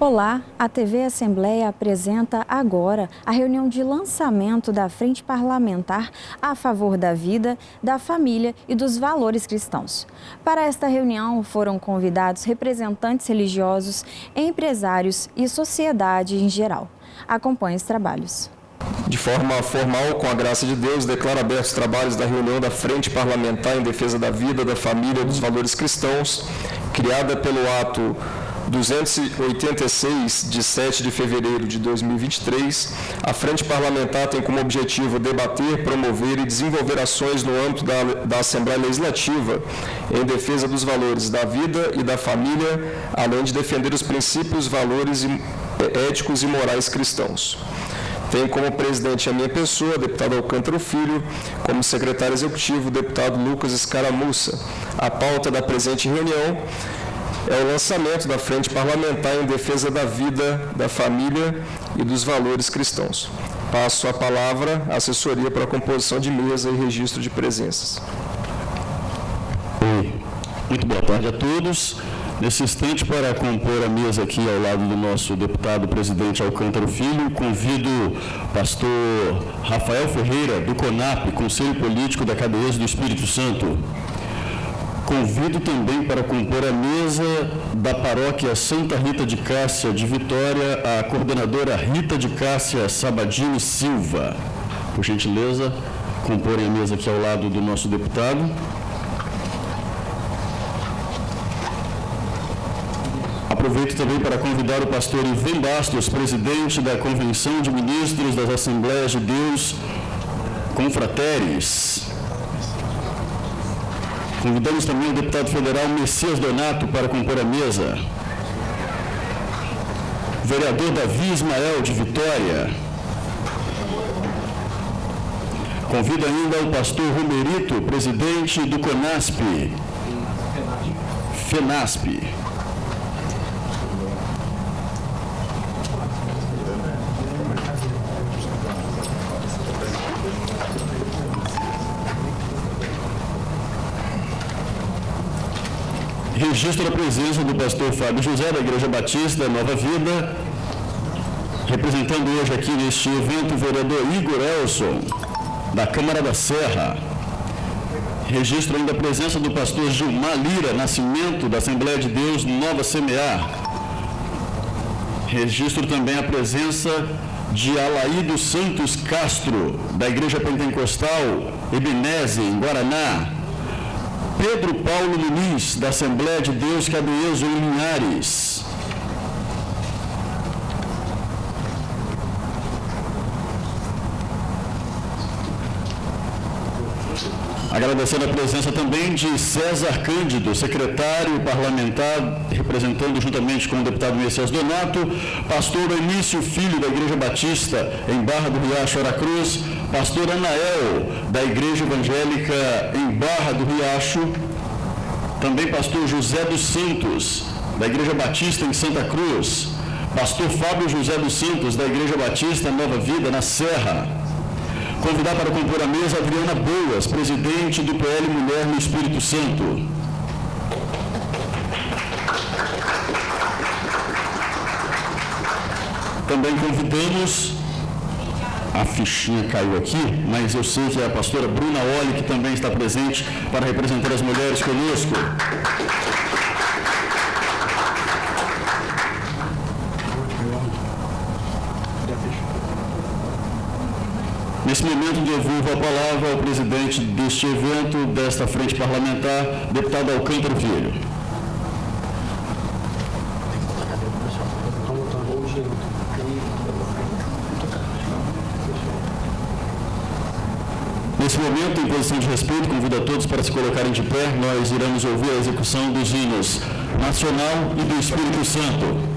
Olá, a TV Assembleia apresenta agora a reunião de lançamento da Frente Parlamentar a favor da vida, da família e dos valores cristãos. Para esta reunião foram convidados representantes religiosos, empresários e sociedade em geral. Acompanhe os trabalhos. De forma formal, com a graça de Deus, declaro abertos os trabalhos da reunião da Frente Parlamentar em Defesa da Vida, da Família e dos Valores Cristãos, criada pelo ato 286, de 7 de fevereiro de 2023, a Frente Parlamentar tem como objetivo debater, promover e desenvolver ações no âmbito da Assembleia Legislativa em defesa dos valores da vida e da família, além de defender os princípios, valores éticos e morais cristãos. Tenho como presidente a minha pessoa, deputado Alcântara Filho, como secretário executivo, deputado Lucas Escaramuça. A pauta da presente reunião é o lançamento da Frente Parlamentar em Defesa da Vida, da Família e dos Valores Cristãos. Passo a palavra à assessoria para a composição de mesa e registro de presenças. Muito boa tarde a todos. Nesse instante, para compor a mesa aqui ao lado do nosso deputado presidente Alcântara Filho, convido o pastor Rafael Ferreira, do CONAP, Conselho Político da Cadeia do Espírito Santo. Convido também para compor a mesa da paróquia Santa Rita de Cássia de Vitória, a coordenadora Rita de Cássia Sabadini Silva. Por gentileza, comporem a mesa aqui ao lado do nosso deputado. Aproveito também para convidar o pastor Ivan Bastos, presidente da Convenção de Ministros das Assembleias de Deus Confraternes. Convidamos também o deputado federal Messias Donato para compor a mesa. O vereador Davi Ismael, de Vitória. Convido ainda o pastor Romerito, presidente do CONASP. FENASP. Registro a presença do pastor Fábio José, da Igreja Batista Nova Vida, representando hoje aqui neste evento o vereador Igor Elson, da Câmara da Serra. Registro ainda a presença do pastor Gilmar Lira Nascimento, da Assembleia de Deus Nova Semear. Registro também a presença de Alaído Santos Castro, da Igreja Pentecostal Ebenezer, em Guaraná. Pedro Paulo Muniz, da Assembleia de Deus Cadeias, em Linhares. Agradecendo a presença também de César Cândido, secretário parlamentar, representando juntamente com o deputado Messias Donato, pastor Anício Filho, da Igreja Batista, em Barra do Riacho, Aracruz, pastor Anael, da Igreja Evangélica em Barra do Riacho, também pastor José dos Santos, da Igreja Batista em Santa Cruz, pastor Fábio José dos Santos, da Igreja Batista Nova Vida, na Serra. Convidar para compor a mesa Adriana Boas, presidente do PL Mulher no Espírito Santo. Também convidamos, a fichinha caiu aqui, mas eu sei que é a pastora Bruna Oli, que também está presente para representar as mulheres conosco. Nesse momento, devolvo a palavra ao presidente deste evento, desta frente parlamentar, deputado Alcântara Filho. Nesse momento, em posição de respeito, convido a todos para se colocarem de pé. Nós iremos ouvir a execução dos hinos nacional e do Espírito Santo.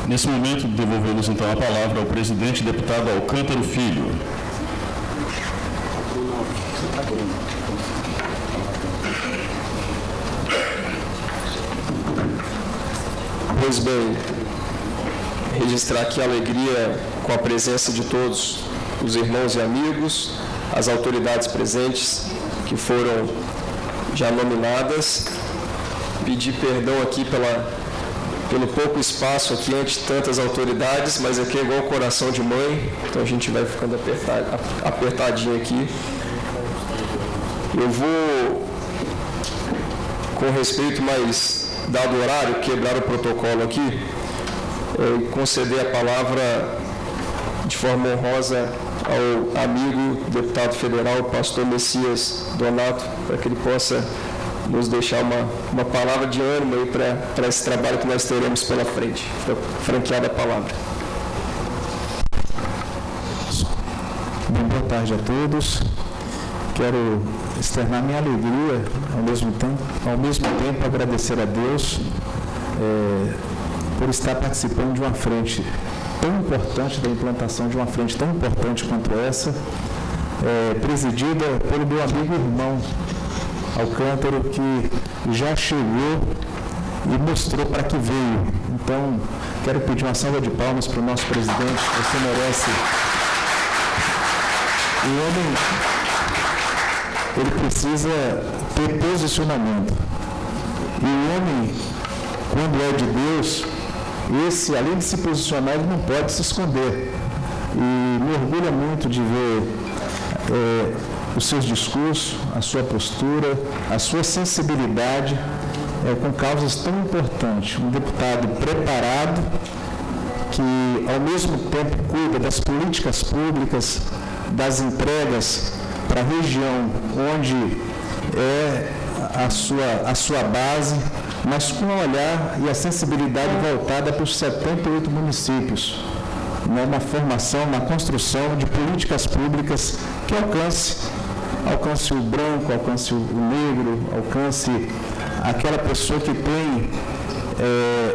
Nesse momento, devolvemos então a palavra ao presidente deputado Alcântara Filho. Pois bem, registrar aqui a alegria com a presença de todos os irmãos e amigos, as autoridades presentes que foram já nominadas, pedir perdão aqui pelo pouco espaço aqui ante tantas autoridades, mas aqui é igual coração de mãe, então a gente vai ficando apertadinho aqui. Eu vou, com respeito, mas dado o horário, quebrar o protocolo aqui, conceder a palavra de forma honrosa ao amigo deputado federal, pastor Messias Donato, para que ele possa nos deixar uma palavra de ânimo aí para esse trabalho que nós teremos pela frente. Fica franqueada a palavra. Boa tarde a todos. Quero externar minha alegria, ao mesmo tempo agradecer a Deus por estar participando de uma frente tão importante, da implantação de uma frente tão importante quanto essa, presidida pelo meu amigo e irmão Alcântara, que já chegou e mostrou para que veio. Então, quero pedir uma salva de palmas para o nosso presidente, você merece. O homem, ele precisa ter posicionamento. E o homem, quando é de Deus, esse, além de se posicionar, ele não pode se esconder. E me orgulha muito de ver os seus discursos, a sua postura, a sua sensibilidade com causas tão importantes. Um deputado preparado, que ao mesmo tempo cuida das políticas públicas, das entregas para a região onde é a sua base, mas com o olhar e a sensibilidade voltada para os 78 municípios, na formação, na construção de políticas públicas que alcance o branco, alcance o negro, alcance aquela pessoa que tem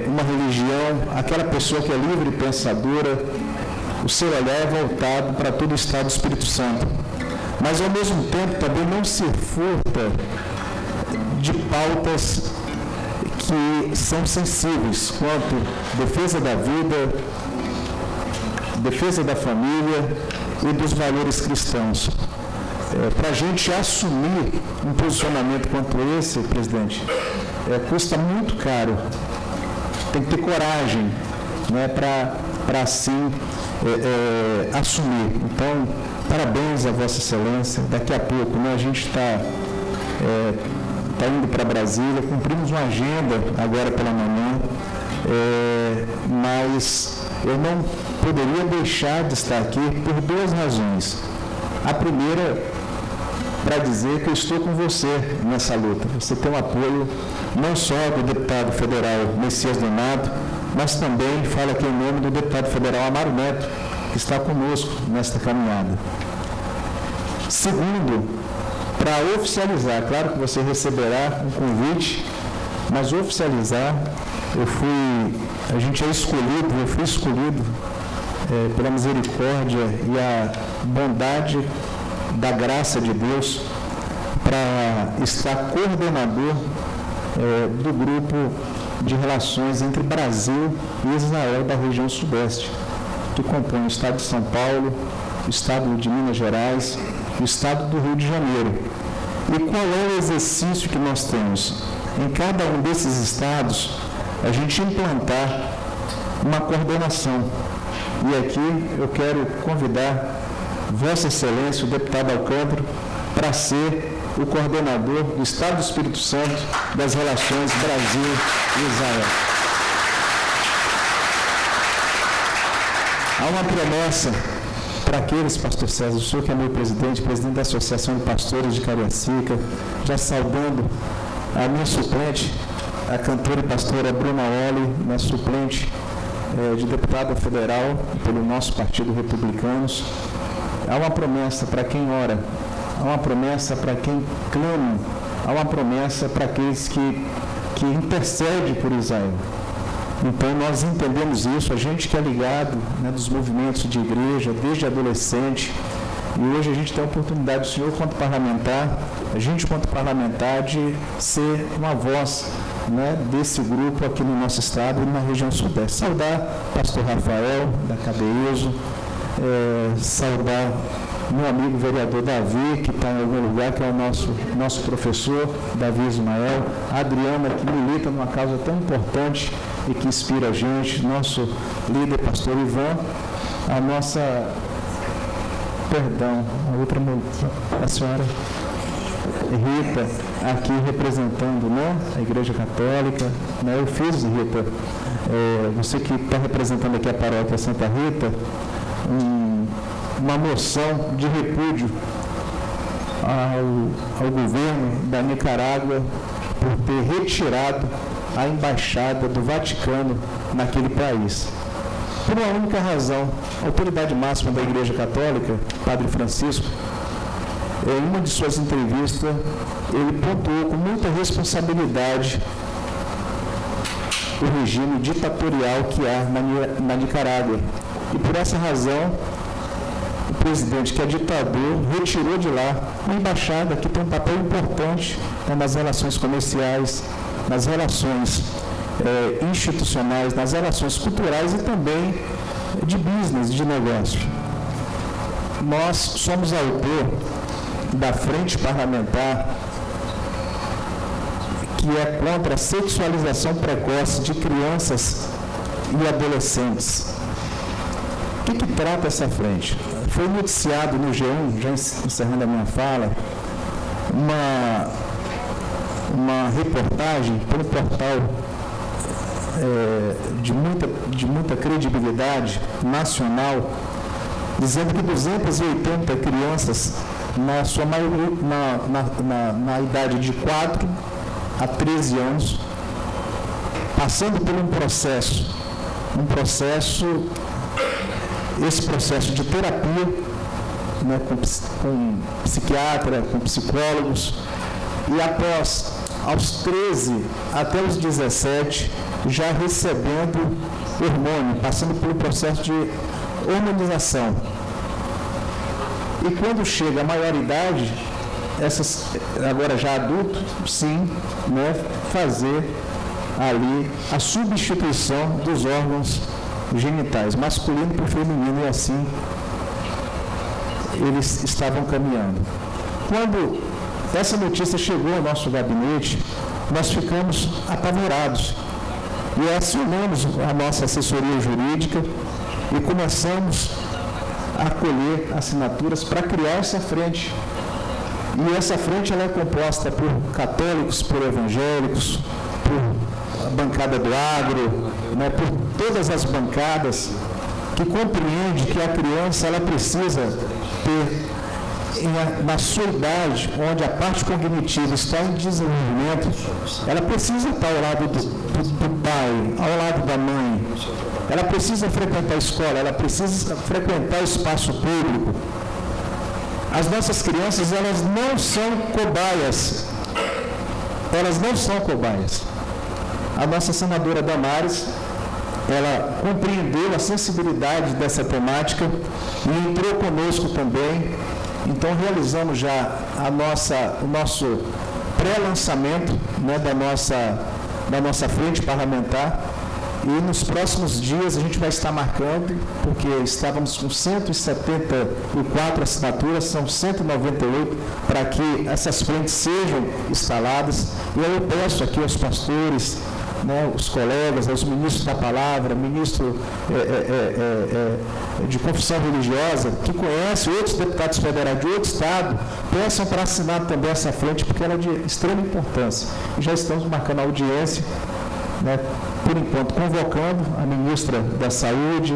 uma religião, aquela pessoa que é livre e pensadora. O seu olhar é voltado para todo o Estado do Espírito Santo. Mas, ao mesmo tempo, também não se furta de pautas que são sensíveis, quanto defesa da vida, defesa da família e dos valores cristãos. Para a gente assumir um posicionamento quanto esse, presidente, custa muito caro. Tem que ter coragem, né, para assim assumir. Então, parabéns a Vossa Excelência. Daqui a pouco, né, a gente está indo para Brasília, cumprimos uma agenda agora pela manhã, mas eu não poderia deixar de estar aqui por duas razões. A primeira, para dizer que eu estou com você nessa luta. Você tem o apoio não só do deputado federal Messias Donato, mas também fala aqui em nome do deputado federal Amaro Neto, que está conosco nesta caminhada. Segundo, para oficializar, claro que você receberá um convite, mas oficializar, eu fui escolhido pela misericórdia e a bondade da graça de Deus para estar coordenador do grupo de relações entre Brasil e Israel da região sudeste, que compõe o estado de São Paulo, o estado de Minas Gerais, o estado do Rio de Janeiro. E qual é o exercício que nós temos? Em cada um desses estados, a gente implantar uma coordenação. E aqui eu quero convidar Vossa Excelência, o deputado Alcântara, para ser o coordenador do Estado do Espírito Santo das relações Brasil e Israel. Há uma promessa para aqueles, pastor César, o senhor que é meu presidente da Associação de Pastores de Cariacica, já saudando a minha suplente, a cantora e pastora Bruna Oli, minha suplente de deputada federal pelo nosso Partido Republicanos. Há uma promessa para quem ora, há uma promessa para quem clama, há uma promessa para aqueles que intercedem por Israel. Então, nós entendemos isso, a gente que é ligado, né, dos movimentos de igreja, desde adolescente, e hoje a gente tem a oportunidade, o senhor quanto parlamentar, a gente quanto parlamentar, de ser uma voz, né, desse grupo aqui no nosso estado e na região sudeste. Saudar o pastor Rafael, da Cabezo, saudar meu amigo vereador Davi, que está em algum lugar, que é o nosso professor, Davi Ismael, a Adriana, que milita numa causa tão importante e que inspira a gente, nosso líder, pastor Ivan, a nossa, a senhora Rita, aqui representando, né, a Igreja Católica, né, eu fiz, Rita, você que está representando aqui a paróquia Santa Rita, uma moção de repúdio ao governo da Nicarágua por ter retirado a embaixada do Vaticano naquele país. Por uma única razão, a autoridade máxima da Igreja Católica, Padre Francisco, em uma de suas entrevistas, ele pontuou com muita responsabilidade o regime ditatorial que há na Nicarágua, E por essa razão, o presidente, que é ditador, retirou de lá uma embaixada que tem um papel importante nas relações comerciais, nas relações institucionais, nas relações culturais e também de business, de negócio. Nós somos autor da frente parlamentar que é contra a sexualização precoce de crianças e adolescentes. O que trata essa frente? Foi noticiado no G1, já encerrando a minha fala, uma reportagem pelo portal de muita credibilidade nacional, dizendo que 280 crianças, na sua maioria, na idade de 4 a 13 anos, passando por esse processo de terapia, né, com psiquiatra, com psicólogos, e após, aos 13 até os 17, já recebendo hormônio, passando pelo processo de hormonização. E quando chega a maioridade, essas, agora já adulto, sim, né, fazer ali a substituição dos órgãos genitais, masculino por feminino, e assim eles estavam caminhando. Quando essa notícia chegou ao nosso gabinete, nós ficamos apavorados e acionamos a nossa assessoria jurídica e começamos a colher assinaturas para criar essa frente. E essa frente ela é composta por católicos, por evangélicos, por a bancada do agro, né, por todas as bancadas que compreendem que a criança ela precisa ter, na sua idade, onde a parte cognitiva está em desenvolvimento, ela precisa estar ao lado do pai, ao lado da mãe, ela precisa frequentar a escola, ela precisa frequentar o espaço público. As nossas crianças, elas não são cobaias. Elas não são cobaias. A nossa senadora Damares, ela compreendeu a sensibilidade dessa temática e entrou conosco também. Então, realizamos já o nosso pré-lançamento, né, da nossa frente parlamentar. E nos próximos dias a gente vai estar marcando, porque estávamos com 174 assinaturas, são 198 para que essas frentes sejam instaladas. E aí eu peço aqui aos pastores, né, os colegas, aos ministros da palavra, ministro de confissão religiosa, que conhece outros deputados federais de outro estado, peçam para assinar também essa frente, porque ela é de extrema importância. E já estamos marcando a audiência, né, por enquanto, convocando a ministra da Saúde,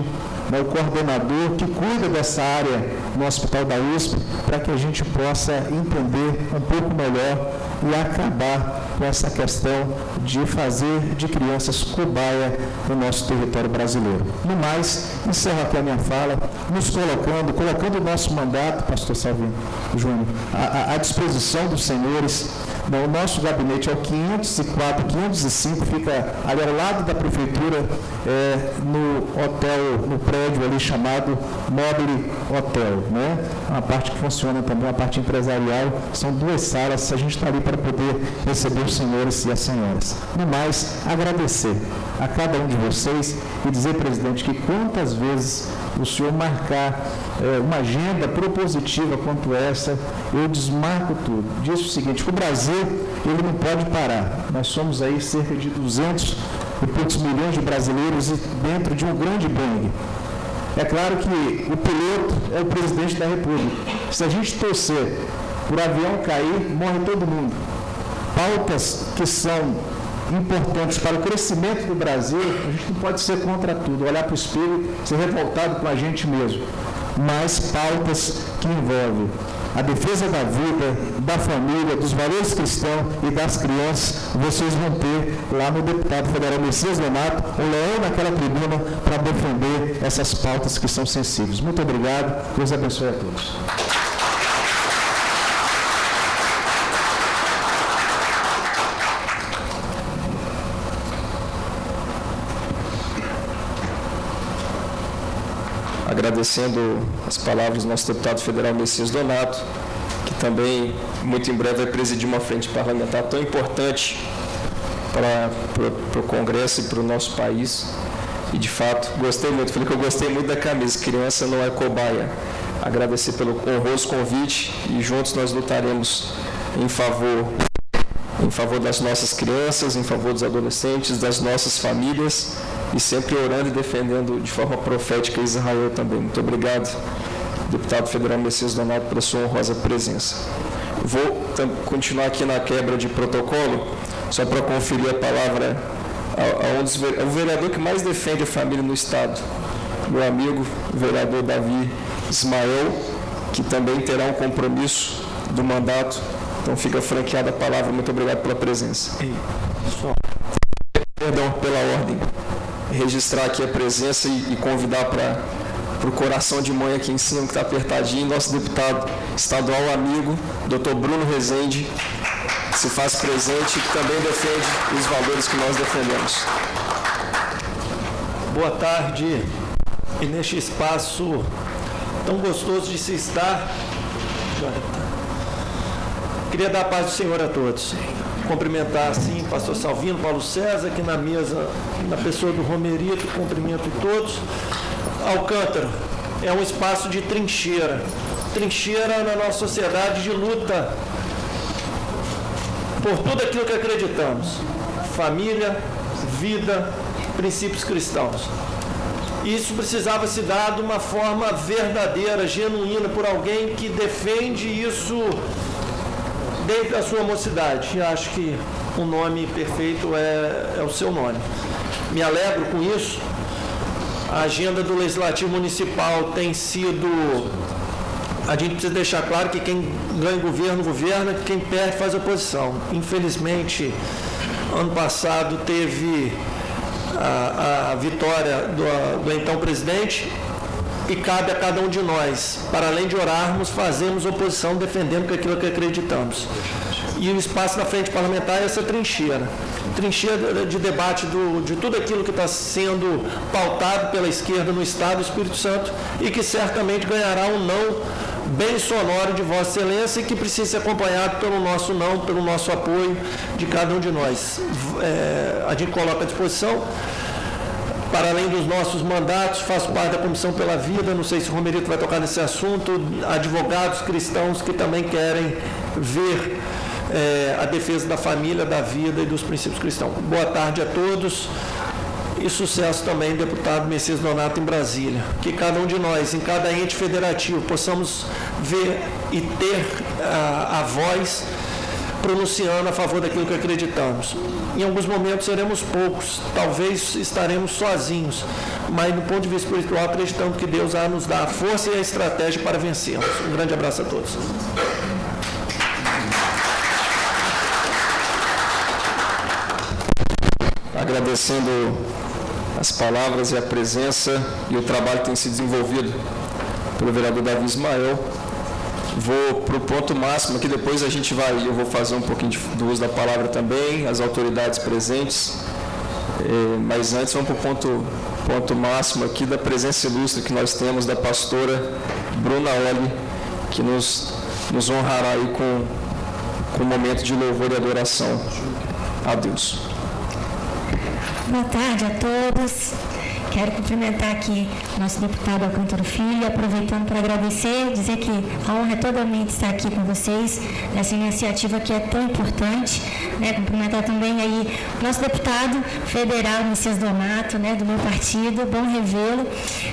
né, o coordenador que cuida dessa área no Hospital da USP, para que a gente possa entender um pouco melhor e acabar com essa questão de fazer de crianças cobaia no nosso território brasileiro. No mais, encerro aqui a minha fala, nos colocando o nosso mandato, pastor Salvino Júnior, à disposição dos senhores. O nosso gabinete é o 504, 505, fica ali ao lado da prefeitura, no hotel, no prédio ali chamado Mobile Hotel, né? Uma parte que funciona também, a parte empresarial, são 2 salas, a gente está ali para poder receber os senhores e as senhoras. No mais, agradecer a cada um de vocês e dizer, presidente, que quantas vezes o senhor marcar uma agenda propositiva quanto essa, eu desmarco tudo. Diz o seguinte, que o Brasil, ele não pode parar. Nós somos aí cerca de 200 e poucos milhões de brasileiros dentro de um grande bang. É claro que o piloto é o presidente da República. Se a gente torcer por avião cair, morre todo mundo. Pautas que são importantes para o crescimento do Brasil, a gente não pode ser contra tudo, olhar para o espelho, ser revoltado com a gente mesmo. Mas pautas que envolvem a defesa da vida, da família, dos valores cristãos e das crianças, vocês vão ter lá no deputado federal Messias Donato, um leão naquela tribuna para defender essas pautas que são sensíveis. Muito obrigado, Deus abençoe a todos. agradecendo as palavras do nosso deputado federal Messias Donato, que também, muito em breve, vai presidir uma frente parlamentar tão importante para o Congresso e para o nosso país. E, de fato, gostei muito. Falei que eu gostei muito da camisa. Criança não é cobaia. Agradecer pelo honroso convite e juntos nós lutaremos em favor das nossas crianças, em favor dos adolescentes, das nossas famílias e sempre orando e defendendo de forma profética Israel também. Muito obrigado, deputado federal Messias Donato, pela sua honrosa presença. Vou continuar aqui na quebra de protocolo, só para conferir a palavra ao vereador que mais defende a família no Estado, meu amigo, o vereador Davi Ismael, que também terá um compromisso do mandato. Então fica franqueada a palavra. Muito obrigado pela presença. Perdão pela ordem. Registrar aqui a presença e convidar para o coração de mãe aqui em cima, que está apertadinho, nosso deputado estadual amigo, doutor Bruno Rezende, que se faz presente e que também defende os valores que nós defendemos. Boa tarde. E neste espaço tão gostoso de se estar, queria dar a paz do Senhor a todos. Cumprimentar, sim, pastor Salvino, Paulo César, aqui na mesa, na pessoa do Romerito, cumprimento todos. Alcântara é um espaço de trincheira na nossa sociedade de luta por tudo aquilo que acreditamos: família, vida, princípios cristãos. Isso precisava se dar de uma forma verdadeira, genuína, por alguém que defende isso desde a sua mocidade. E acho que o nome perfeito é o seu nome. Me alegro com isso. A agenda do Legislativo Municipal tem sido... A gente precisa deixar claro que quem ganha governo, governa, quem perde faz oposição. Infelizmente, ano passado teve a vitória do então presidente, e cabe a cada um de nós, para além de orarmos, fazermos oposição defendendo aquilo que acreditamos. E o espaço na frente parlamentar é essa trincheira de debate de tudo aquilo que está sendo pautado pela esquerda no Estado do Espírito Santo e que certamente ganhará um não bem sonoro de Vossa Excelência e que precisa ser acompanhado pelo nosso não, pelo nosso apoio de cada um de nós. A gente coloca à disposição. Para além dos nossos mandatos, faço parte da Comissão pela Vida, não sei se o Romerito vai tocar nesse assunto, advogados cristãos que também querem ver a defesa da família, da vida e dos princípios cristãos. Boa tarde a todos e sucesso também, deputado Messias Donato, em Brasília. Que cada um de nós, em cada ente federativo, possamos ver e ter a voz pronunciando a favor daquilo que acreditamos. Em alguns momentos seremos poucos, talvez estaremos sozinhos, mas do ponto de vista espiritual acreditamos que Deus vai nos dar a força e a estratégia para vencermos. Um grande abraço a todos. Agradecendo as palavras e a presença e o trabalho que tem sido desenvolvido pelo vereador Davi Ismael. Vou para o ponto máximo aqui, depois eu vou fazer um pouquinho do uso da palavra também, as autoridades presentes, mas antes vamos para o ponto máximo aqui da presença ilustre que nós temos da pastora Bruna Oli, que nos honrará aí com um momento de louvor e adoração a Deus. Boa tarde a todos. Quero cumprimentar aqui nosso deputado Alcântara Filho, aproveitando para agradecer, dizer que a honra é totalmente estar aqui com vocês, nessa iniciativa que é tão importante, cumprimentar também aí nosso deputado federal, Messias Donato, do meu partido, bom revê-lo,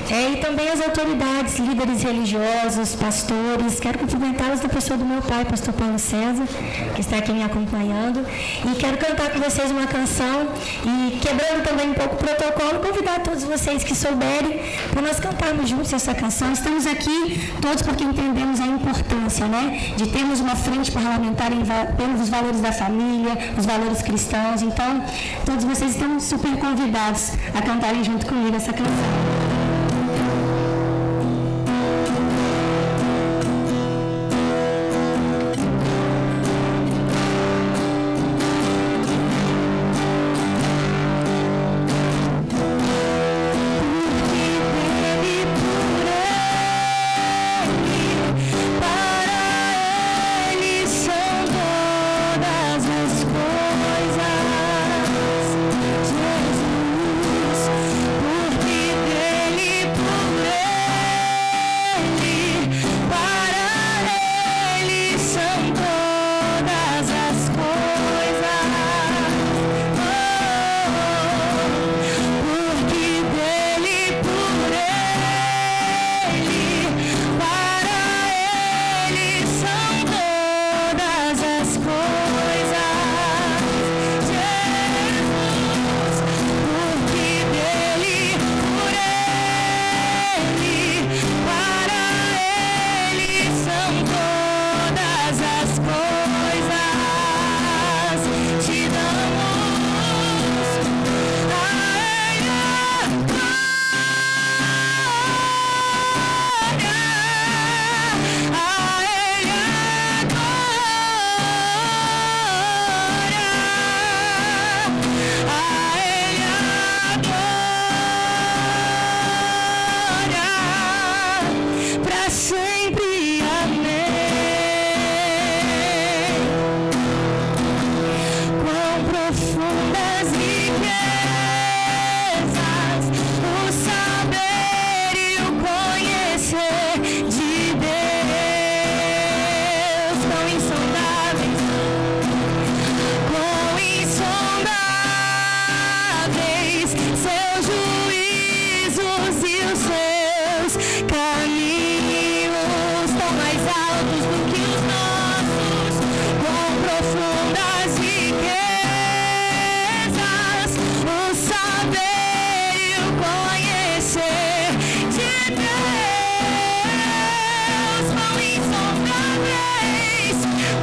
e também as autoridades, líderes religiosos, pastores. Quero cumprimentá-los da pessoa do meu pai, pastor Paulo César, que está aqui me acompanhando, e quero cantar com vocês uma canção, e quebrando também um pouco o protocolo, convidar todos vocês que souberem, para nós cantarmos juntos essa canção. Estamos aqui todos porque entendemos a importância, de termos uma frente parlamentar pelos valores da família, os valores cristãos. Então, todos vocês estão super convidados a cantarem junto comigo essa canção. Pura mais altos do que os nossos, com profundas riquezas, o saber e o conhecer de Deus,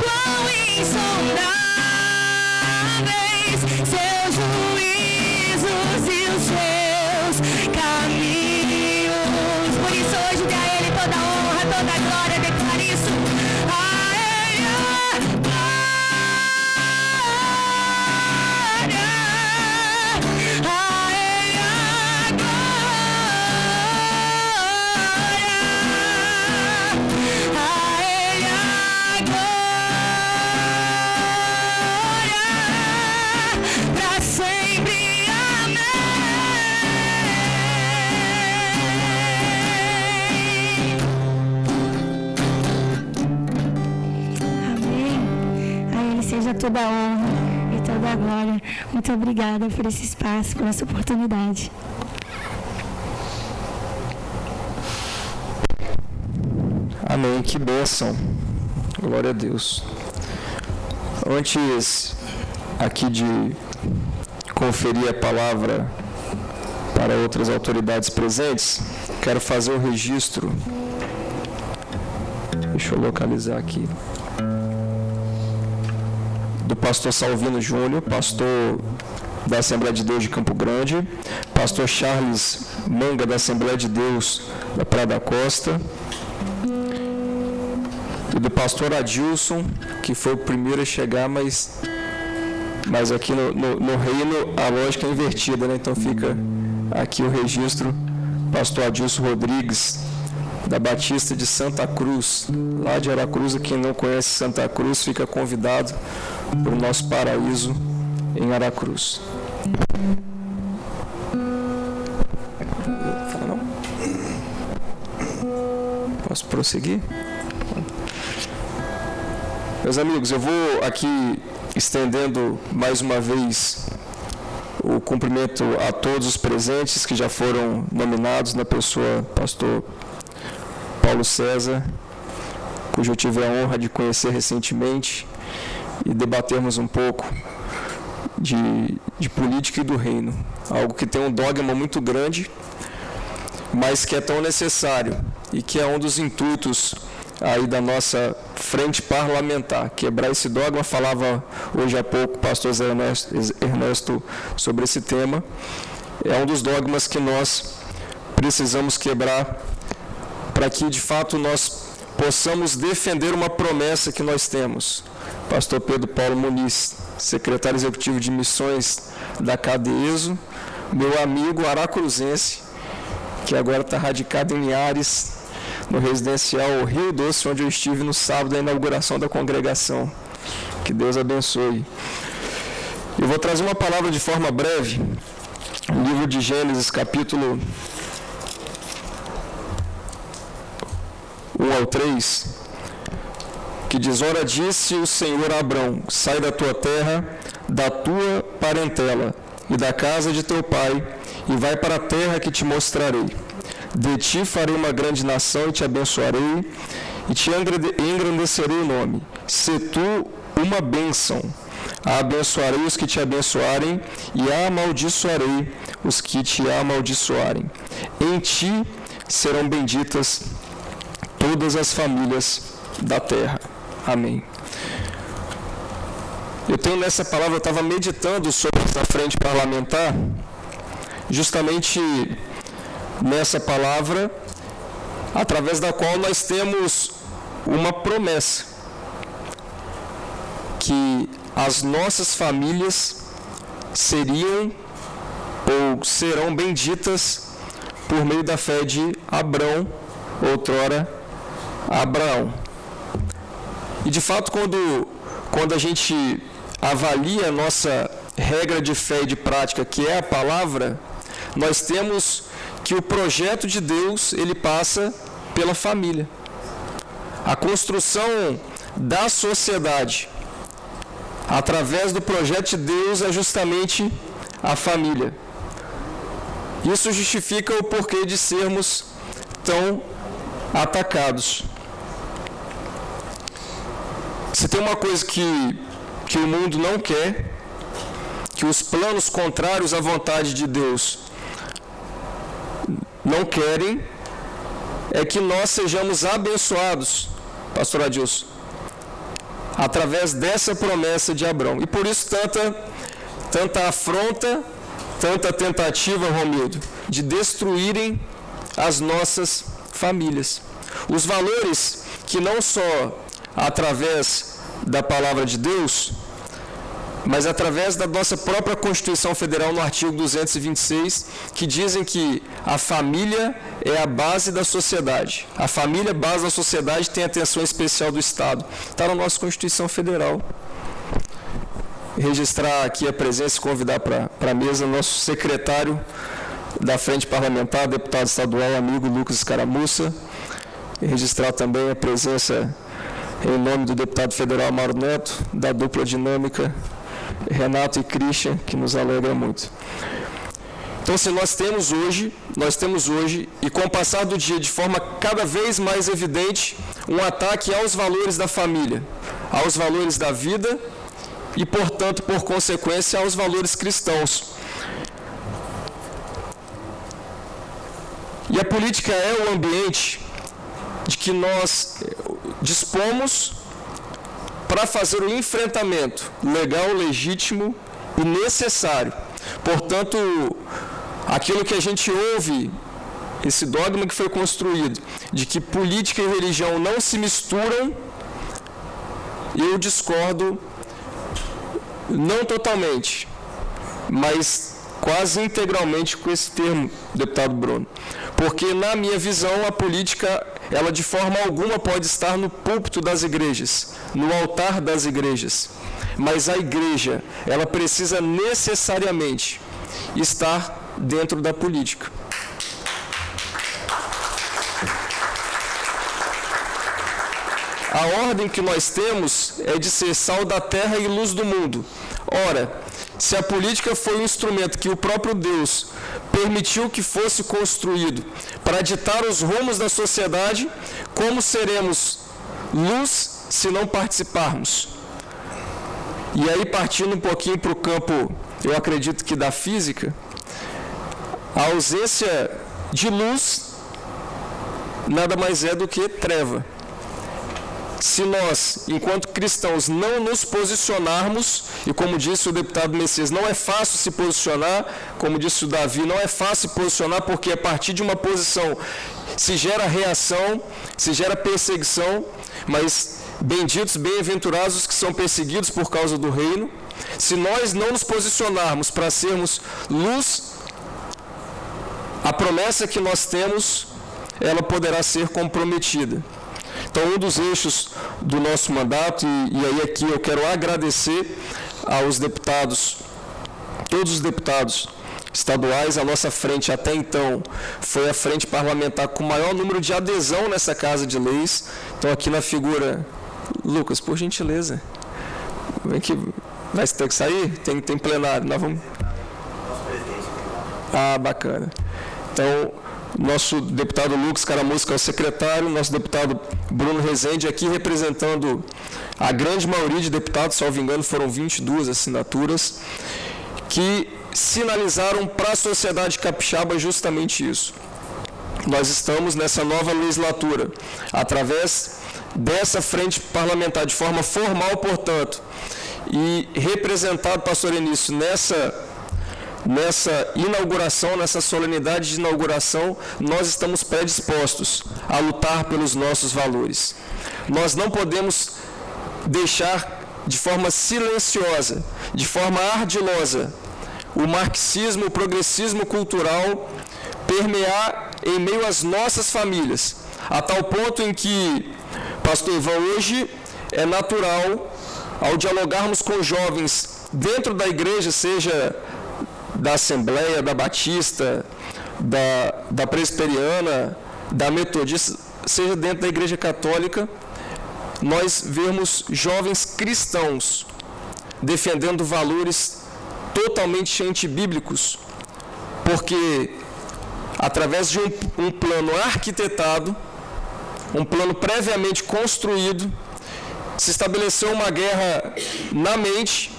quão insondáveis seus juízos e os seus caminhos. Por isso hoje dê a Ele toda a honra, toda a glória, declare isso. A Ele a glória, a Ele a glória, a Ele a glória, pra sempre. Seja toda a honra e toda a glória. Muito obrigada por esse espaço, por essa oportunidade. Amém, que bênção. Glória a Deus. Antes aqui de conferir a palavra para outras autoridades presentes, quero fazer o registro. Deixa eu localizar aqui. Do pastor Salvino Júnior, pastor da Assembleia de Deus de Campo Grande, pastor Charles Manga, da Assembleia de Deus da Praia da Costa, e do pastor Adilson, que foi o primeiro a chegar, mas aqui no reino a lógica é invertida, né? Então fica aqui o registro, pastor Adilson Rodrigues, da Batista de Santa Cruz, lá de Aracruz. Quem não conhece Santa Cruz, fica convidado para o nosso paraíso em Aracruz. Fala não? Posso prosseguir? Meus amigos, eu vou aqui estendendo mais uma vez o cumprimento a todos os presentes que já foram nominados na pessoa pastor Paulo César, cujo eu tive a honra de conhecer recentemente, e debatermos um pouco de política e do reino, algo que tem um dogma muito grande, mas que é tão necessário e que é um dos intuitos aí da nossa frente parlamentar, quebrar esse dogma. Falava hoje há pouco o pastor Zé Ernesto sobre esse tema. É um dos dogmas que nós precisamos quebrar para que de fato nós possamos defender uma promessa que nós temos. Pastor Pedro Paulo Muniz, secretário executivo de missões da CADESO, meu amigo aracruzense, que agora está radicado em Linhares, no residencial Rio Doce, onde eu estive no sábado da inauguração da congregação. Que Deus abençoe. Eu vou trazer uma palavra de forma breve, o livro de Gênesis, capítulo 1 ao 3, que diz: Ora, disse o Senhor a Abrão, sai da tua terra, da tua parentela e da casa de teu pai, e vai para a terra que te mostrarei. De ti farei uma grande nação e te abençoarei, e te engrandecerei o nome. Se tu uma bênção, abençoarei os que te abençoarem, e amaldiçoarei os que te amaldiçoarem. Em ti serão benditas todas as famílias da terra. Amém. Eu tenho nessa palavra, eu estava meditando sobre essa frente parlamentar, justamente nessa palavra, através da qual nós temos uma promessa, que as nossas famílias seriam ou serão benditas por meio da fé de Abrão, outrora Abraão. E de fato, quando a gente avalia a nossa regra de fé e de prática, que é a palavra, nós temos que o projeto de Deus, ele passa pela família. A construção da sociedade, através do projeto de Deus, é justamente a família. Isso justifica o porquê de sermos tão atacados. Se tem uma coisa que o mundo não quer, que os planos contrários à vontade de Deus não querem, é que nós sejamos abençoados, pastor Adilson, através dessa promessa de Abraão. E por isso tanta afronta, tanta tentativa, Romildo, de destruírem as nossas famílias. Os valores que não só através da palavra de Deus, mas através da nossa própria Constituição Federal, no artigo 226, que dizem que a família é a base da sociedade. A família, base da sociedade, tem atenção especial do Estado. Está na nossa Constituição Federal. Registrar aqui a presença e convidar para a mesa nosso secretário da Frente Parlamentar, deputado estadual, amigo Lucas Escaramuça. E registrar também a presença, em nome do deputado federal Mauro Neto, da dupla dinâmica Renato e Christian, que nos alegra muito. Então, se nós temos hoje, e com o passar do dia, de forma cada vez mais evidente, um ataque aos valores da família, aos valores da vida e, portanto, por consequência, aos valores cristãos. E a política é o ambiente de que nós dispomos para fazer o enfrentamento legal, legítimo e necessário. Portanto, aquilo que a gente ouve, esse dogma que foi construído, de que política e religião não se misturam, eu discordo, não totalmente, mas quase integralmente com esse termo, deputado Bruno. Porque, na minha visão, a política, ela de forma alguma pode estar no púlpito das igrejas, no altar das igrejas. Mas a igreja, ela precisa necessariamente estar dentro da política. A ordem que nós temos é de ser sal da terra e luz do mundo. Ora, se a política foi um instrumento que o próprio Deus permitiu que fosse construído para ditar os rumos da sociedade, como seremos luz se não participarmos? E aí, partindo um pouquinho para o campo, eu acredito que da física, a ausência de luz nada mais é do que treva. Se nós, enquanto cristãos, não nos posicionarmos, e como disse o deputado Messias, não é fácil se posicionar, como disse o Davi, não é fácil se posicionar porque a partir de uma posição se gera reação, se gera perseguição, mas benditos, bem-aventurados os que são perseguidos por causa do reino. Se nós não nos posicionarmos para sermos luz, a promessa que nós temos, ela poderá ser comprometida. Então, um dos eixos do nosso mandato, e aí aqui eu quero agradecer aos deputados, todos os deputados estaduais. A nossa frente até então foi a frente parlamentar com o maior número de adesão nessa Casa de Leis. Então, aqui na figura, Lucas, por gentileza, vem que vai ter que sair? Tem plenário, nós vamos... Ah, bacana. Então, nosso deputado Lucas Escaramuça, que é o secretário, nosso deputado Bruno Rezende, aqui representando a grande maioria de deputados, salvo engano, foram 22 assinaturas, que sinalizaram para a sociedade capixaba justamente isso. Nós estamos nessa nova legislatura, através dessa frente parlamentar, de forma formal, portanto, e representado, pastor Enício, nessa inauguração, nessa solenidade de inauguração, nós estamos predispostos a lutar pelos nossos valores. Nós não podemos deixar de forma silenciosa, de forma ardilosa, o marxismo, o progressismo cultural permear em meio às nossas famílias, a tal ponto em que, pastor Ivan, hoje é natural, ao dialogarmos com jovens dentro da igreja, seja da Assembleia, da Batista, da Presbiteriana, da Metodista, seja dentro da Igreja Católica, nós vemos jovens cristãos defendendo valores totalmente antibíblicos, porque através de um plano arquitetado, um plano previamente construído, se estabeleceu uma guerra na mente,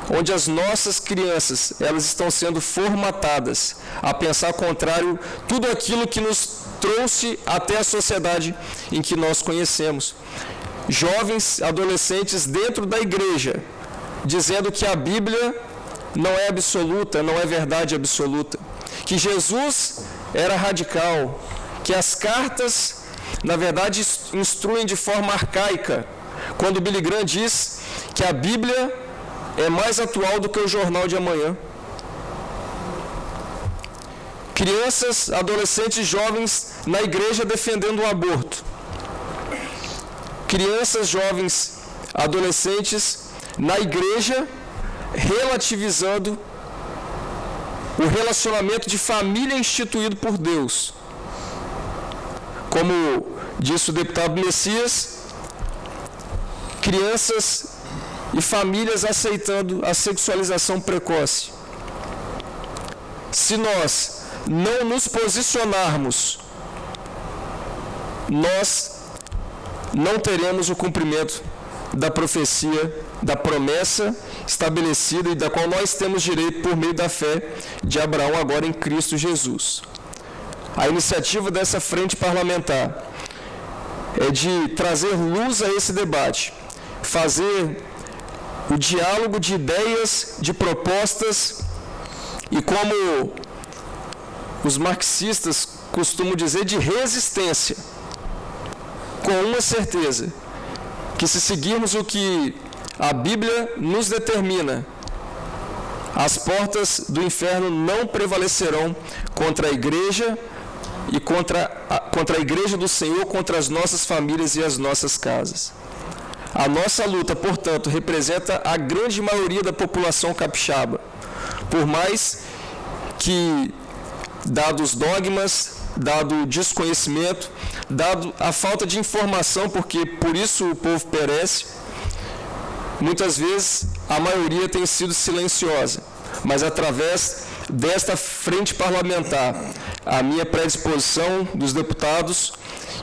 onde as nossas crianças, elas estão sendo formatadas a pensar contrário tudo aquilo que nos trouxe até a sociedade em que nós conhecemos. Jovens, adolescentes dentro da igreja, dizendo que a Bíblia não é absoluta, não é verdade absoluta, que Jesus era radical, que as cartas, na verdade, instruem de forma arcaica, quando Billy Graham diz que a Bíblia é mais atual do que o jornal de amanhã. Crianças, adolescentes, jovens na igreja defendendo o aborto. Crianças, jovens, adolescentes na igreja relativizando o relacionamento de família instituído por Deus. Como disse o deputado Messias, crianças e famílias aceitando a sexualização precoce. Se nós não nos posicionarmos, nós não teremos o cumprimento da profecia, da promessa estabelecida e da qual nós temos direito por meio da fé de Abraão agora em Cristo Jesus. A iniciativa dessa frente parlamentar é de trazer luz a esse debate, fazer o diálogo de ideias, de propostas e, como os marxistas costumam dizer, de resistência, com uma certeza, que se seguirmos o que a Bíblia nos determina, as portas do inferno não prevalecerão contra a igreja e contra a igreja do Senhor, contra as nossas famílias e as nossas casas. A nossa luta, portanto, representa a grande maioria da população capixaba, por mais que, dado os dogmas, dado o desconhecimento, dado a falta de informação, porque por isso o povo perece, muitas vezes a maioria tem sido silenciosa, mas através desta frente parlamentar, a minha predisposição dos deputados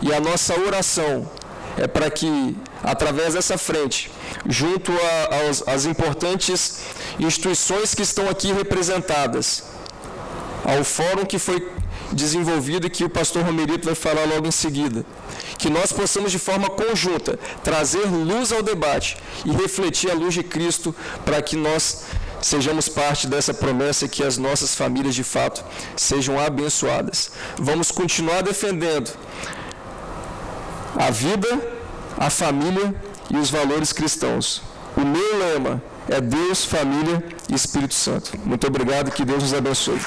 e a nossa oração é para que, através dessa frente, junto às importantes instituições que estão aqui representadas, ao fórum que foi desenvolvido e que o pastor Romerito vai falar logo em seguida, que nós possamos de forma conjunta trazer luz ao debate e refletir a luz de Cristo para que nós sejamos parte dessa promessa e que as nossas famílias de fato sejam abençoadas. Vamos continuar defendendo a vida, a família e os valores cristãos. O meu lema é Deus, família e Espírito Santo. Muito obrigado, que Deus nos abençoe.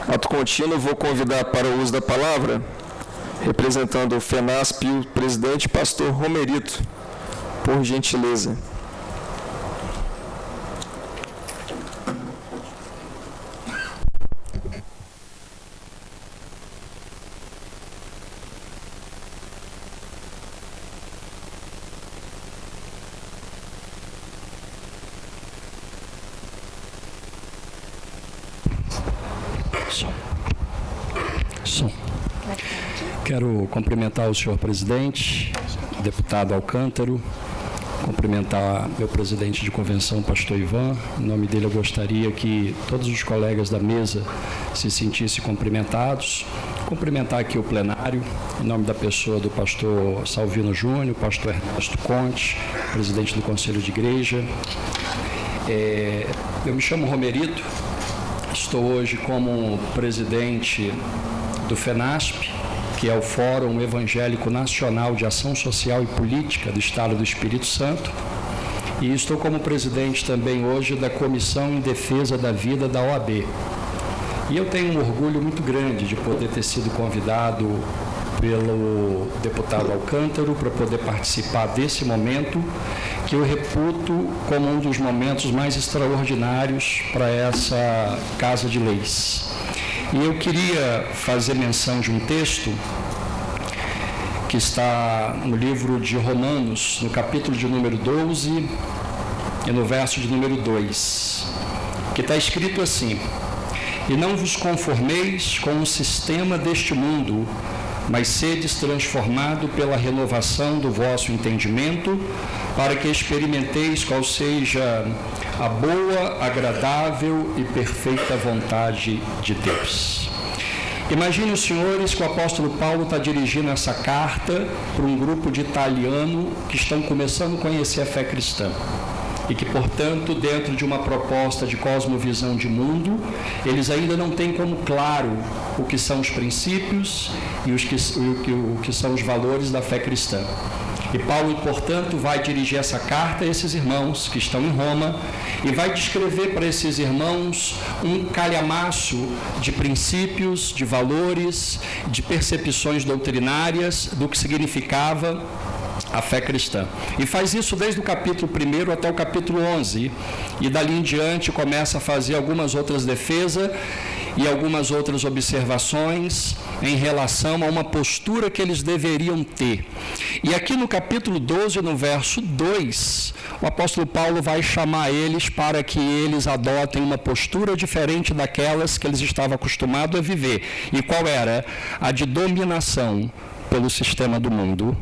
Ato contínuo, vou convidar para o uso da palavra, representando o FENASP, o presidente, pastor Romerito, por gentileza. Quero cumprimentar o senhor presidente, deputado Alcântaro, cumprimentar meu presidente de convenção, pastor Ivan. Em nome dele, eu gostaria que todos os colegas da mesa se sentissem cumprimentados. Cumprimentar aqui o plenário, em nome da pessoa do pastor Salvino Júnior, pastor Ernesto Conte, presidente do Conselho de Igreja. Eu me chamo Romerito, estou hoje como presidente do FENASP, que é o Fórum Evangélico Nacional de Ação Social e Política do Estado do Espírito Santo, e estou como presidente também hoje da Comissão em Defesa da Vida da OAB. E eu tenho um orgulho muito grande de poder ter sido convidado pelo deputado Alcântaro para poder participar desse momento, que eu reputo como um dos momentos mais extraordinários para essa Casa de Leis. E eu queria fazer menção de um texto que está no livro de Romanos, no capítulo de número 12 e no verso de número 2, que está escrito assim: E não vos conformeis com o sistema deste mundo, mas sedes transformado pela renovação do vosso entendimento, para que experimenteis qual seja a boa, agradável e perfeita vontade de Deus. Imagine os senhores que o apóstolo Paulo está dirigindo essa carta para um grupo de italianos que estão começando a conhecer a fé cristã. E que, portanto, dentro de uma proposta de cosmovisão de mundo, eles ainda não têm como claro o que são os princípios e o que são os valores da fé cristã. E Paulo, portanto, vai dirigir essa carta a esses irmãos que estão em Roma e vai descrever para esses irmãos um calhamaço de princípios, de valores, de percepções doutrinárias do que significava a fé cristã. E faz isso desde o capítulo 1 até o capítulo 11. E dali em diante começa a fazer algumas outras defesas e algumas outras observações em relação a uma postura que eles deveriam ter. E aqui no capítulo 12, no verso 2, o apóstolo Paulo vai chamar eles para que eles adotem uma postura diferente daquelas que eles estavam acostumados a viver. E qual era? A de dominação pelo sistema do mundo.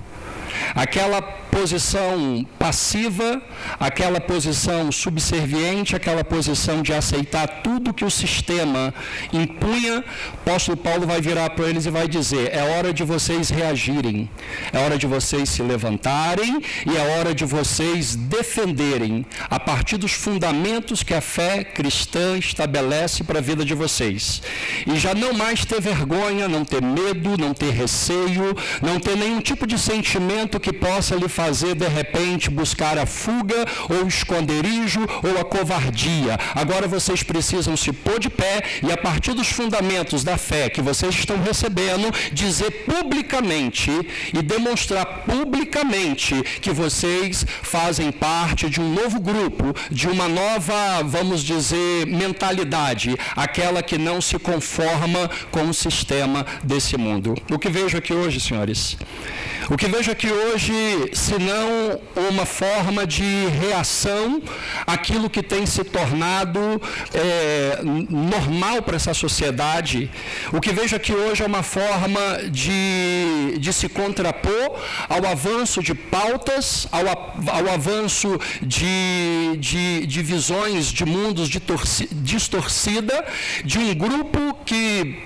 Aquela posição passiva, aquela posição subserviente, aquela posição de aceitar tudo que o sistema impunha, o apóstolo Paulo vai virar para eles e vai dizer: é hora de vocês reagirem, é hora de vocês se levantarem e é hora de vocês defenderem a partir dos fundamentos que a fé cristã estabelece para a vida de vocês. E já não mais ter vergonha, não ter medo, não ter receio, não ter nenhum tipo de sentimento que possa lhe fazer, de repente, buscar a fuga, ou o esconderijo, ou a covardia. Agora vocês precisam se pôr de pé e, a partir dos fundamentos da fé que vocês estão recebendo, dizer publicamente e demonstrar publicamente que vocês fazem parte de um novo grupo, de uma nova, vamos dizer, mentalidade, aquela que não se conforma com o sistema desse mundo. O que vejo aqui hoje, senhores? O que vejo aqui hoje, se não uma forma de reação àquilo que tem se tornado normal para essa sociedade, o que vejo aqui hoje é uma forma de se contrapor ao avanço de pautas, ao avanço de visões de mundos distorcida, de um grupo que,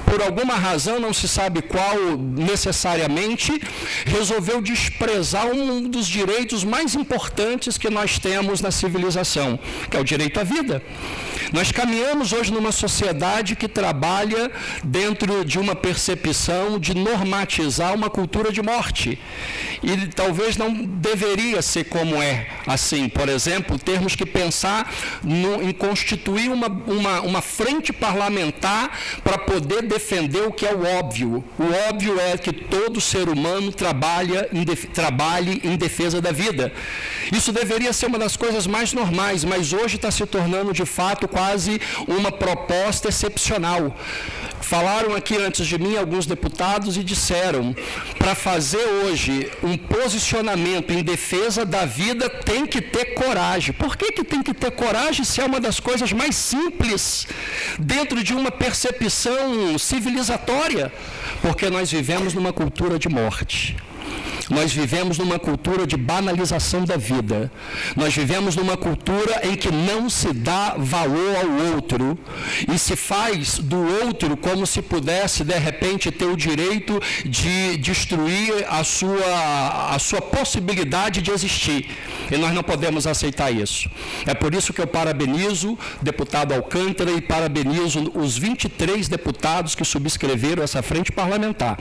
por alguma razão, não se sabe qual necessariamente, resolveu desprezar um dos direitos mais importantes que nós temos na civilização, que é o direito à vida. Nós caminhamos hoje numa sociedade que trabalha dentro de uma percepção de normatizar uma cultura de morte. E talvez não deveria ser como é assim. Por exemplo, termos que pensar em constituir uma frente parlamentar para poder defender o que é o óbvio. O óbvio é que todo ser humano trabalhe em defesa da vida. Isso deveria ser uma das coisas mais normais, mas hoje está se tornando de fato quase uma proposta excepcional. Falaram aqui antes de mim alguns deputados e disseram: para fazer hoje um posicionamento em defesa da vida tem que ter coragem. Por que tem que ter coragem se é uma das coisas mais simples dentro de uma percepção civilizatória? Porque nós vivemos numa cultura de morte. Nós vivemos numa cultura de banalização da vida. Nós vivemos numa cultura em que não se dá valor ao outro e se faz do outro como se pudesse, de repente, ter o direito de destruir a sua possibilidade de existir. E nós não podemos aceitar isso. É por isso que eu parabenizo o deputado Alcântara e parabenizo os 23 deputados que subscreveram essa frente parlamentar.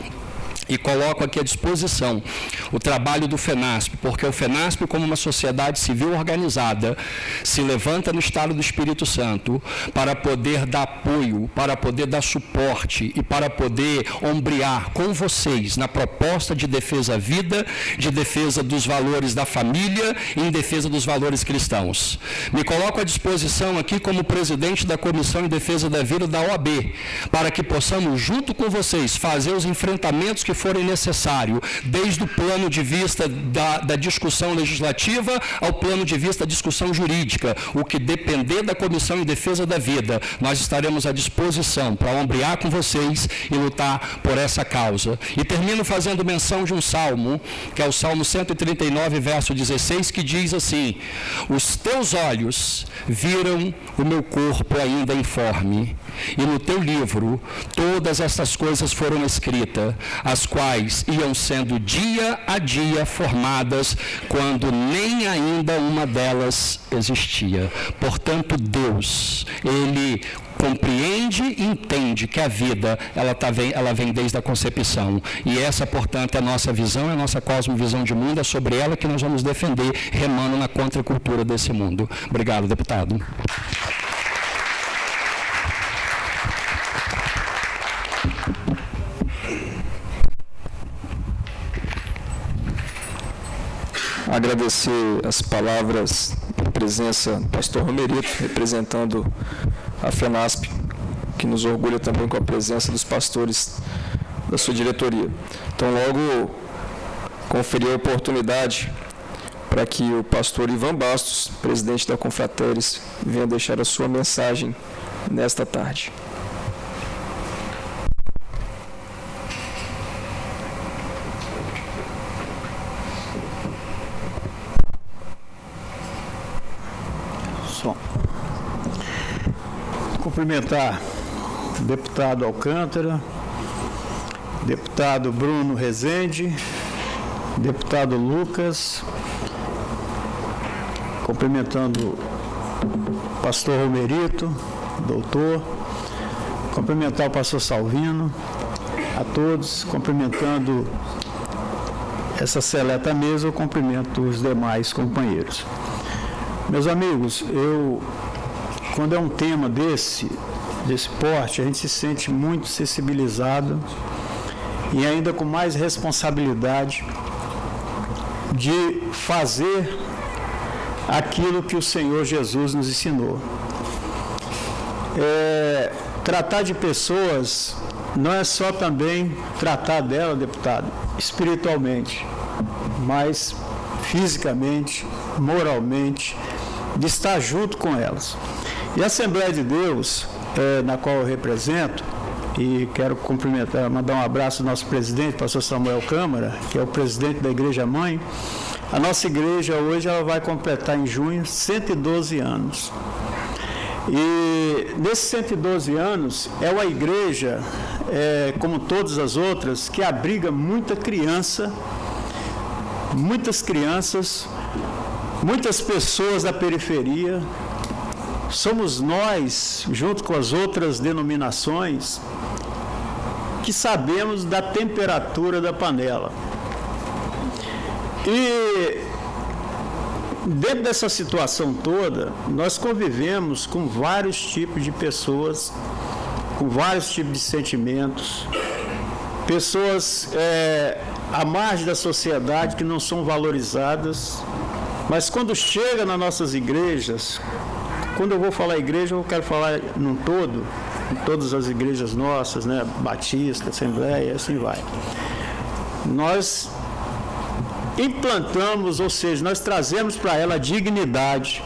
E coloco aqui à disposição o trabalho do FENASP, porque o FENASP, como uma sociedade civil organizada, se levanta no estado do Espírito Santo para poder dar apoio, para poder dar suporte e para poder ombrear com vocês na proposta de defesa à vida, de defesa dos valores da família e em defesa dos valores cristãos. Me coloco à disposição aqui como presidente da Comissão em Defesa da Vida da OAB, para que possamos, junto com vocês, fazer os enfrentamentos que forem necessários, desde o plano de vista da discussão legislativa ao plano de vista da discussão jurídica. O que depender da Comissão em Defesa da Vida, nós estaremos à disposição para ombrear com vocês e lutar por essa causa. E termino fazendo menção de um salmo, que é o Salmo 139, verso 16, que diz assim: os teus olhos viram o meu corpo ainda informe, e no teu livro todas estas coisas foram escritas, as quais iam sendo dia a dia formadas, quando nem ainda uma delas existia. Portanto, Deus, Ele compreende e entende que a vida, ela vem desde a concepção. E essa, portanto, é a nossa visão, é a nossa cosmovisão de mundo, é sobre ela que nós vamos defender, remando na contracultura desse mundo. Obrigado, deputado. Agradecer as palavras, a presença do pastor Romerito, representando a FENASP, que nos orgulha também com a presença dos pastores da sua diretoria. Então, logo conferir a oportunidade para que o pastor Ivan Bastos, presidente da Confraternes, venha deixar a sua mensagem nesta tarde. Cumprimentar o deputado Alcântara, deputado Bruno Rezende, deputado Lucas, cumprimentando o pastor Romerito, doutor, cumprimentar o pastor Salvino, a todos, cumprimentando essa seleta mesa, eu cumprimento os demais companheiros. Meus amigos, quando é um tema desse porte, a gente se sente muito sensibilizado e ainda com mais responsabilidade de fazer aquilo que o Senhor Jesus nos ensinou. Tratar de pessoas não é só também tratar dela, deputado, espiritualmente, mas fisicamente, moralmente, de estar junto com elas. E a Assembleia de Deus, na qual eu represento, e quero cumprimentar, mandar um abraço ao nosso presidente, pastor Samuel Câmara, que é o presidente da Igreja Mãe. A nossa igreja hoje ela vai completar em junho 112 anos. E nesses 112 anos é uma igreja, como todas as outras, que abriga muitas crianças, muitas pessoas da periferia. Somos nós, junto com as outras denominações, que sabemos da temperatura da panela. E dentro dessa situação toda, nós convivemos com vários tipos de pessoas, com vários tipos de sentimentos, pessoas à margem da sociedade que não são valorizadas, mas quando chega nas nossas igrejas, quando eu vou falar igreja, eu quero falar num todo, em todas as igrejas nossas, né, Batista, Assembleia, assim vai. Nós implantamos, ou seja, nós trazemos para ela a dignidade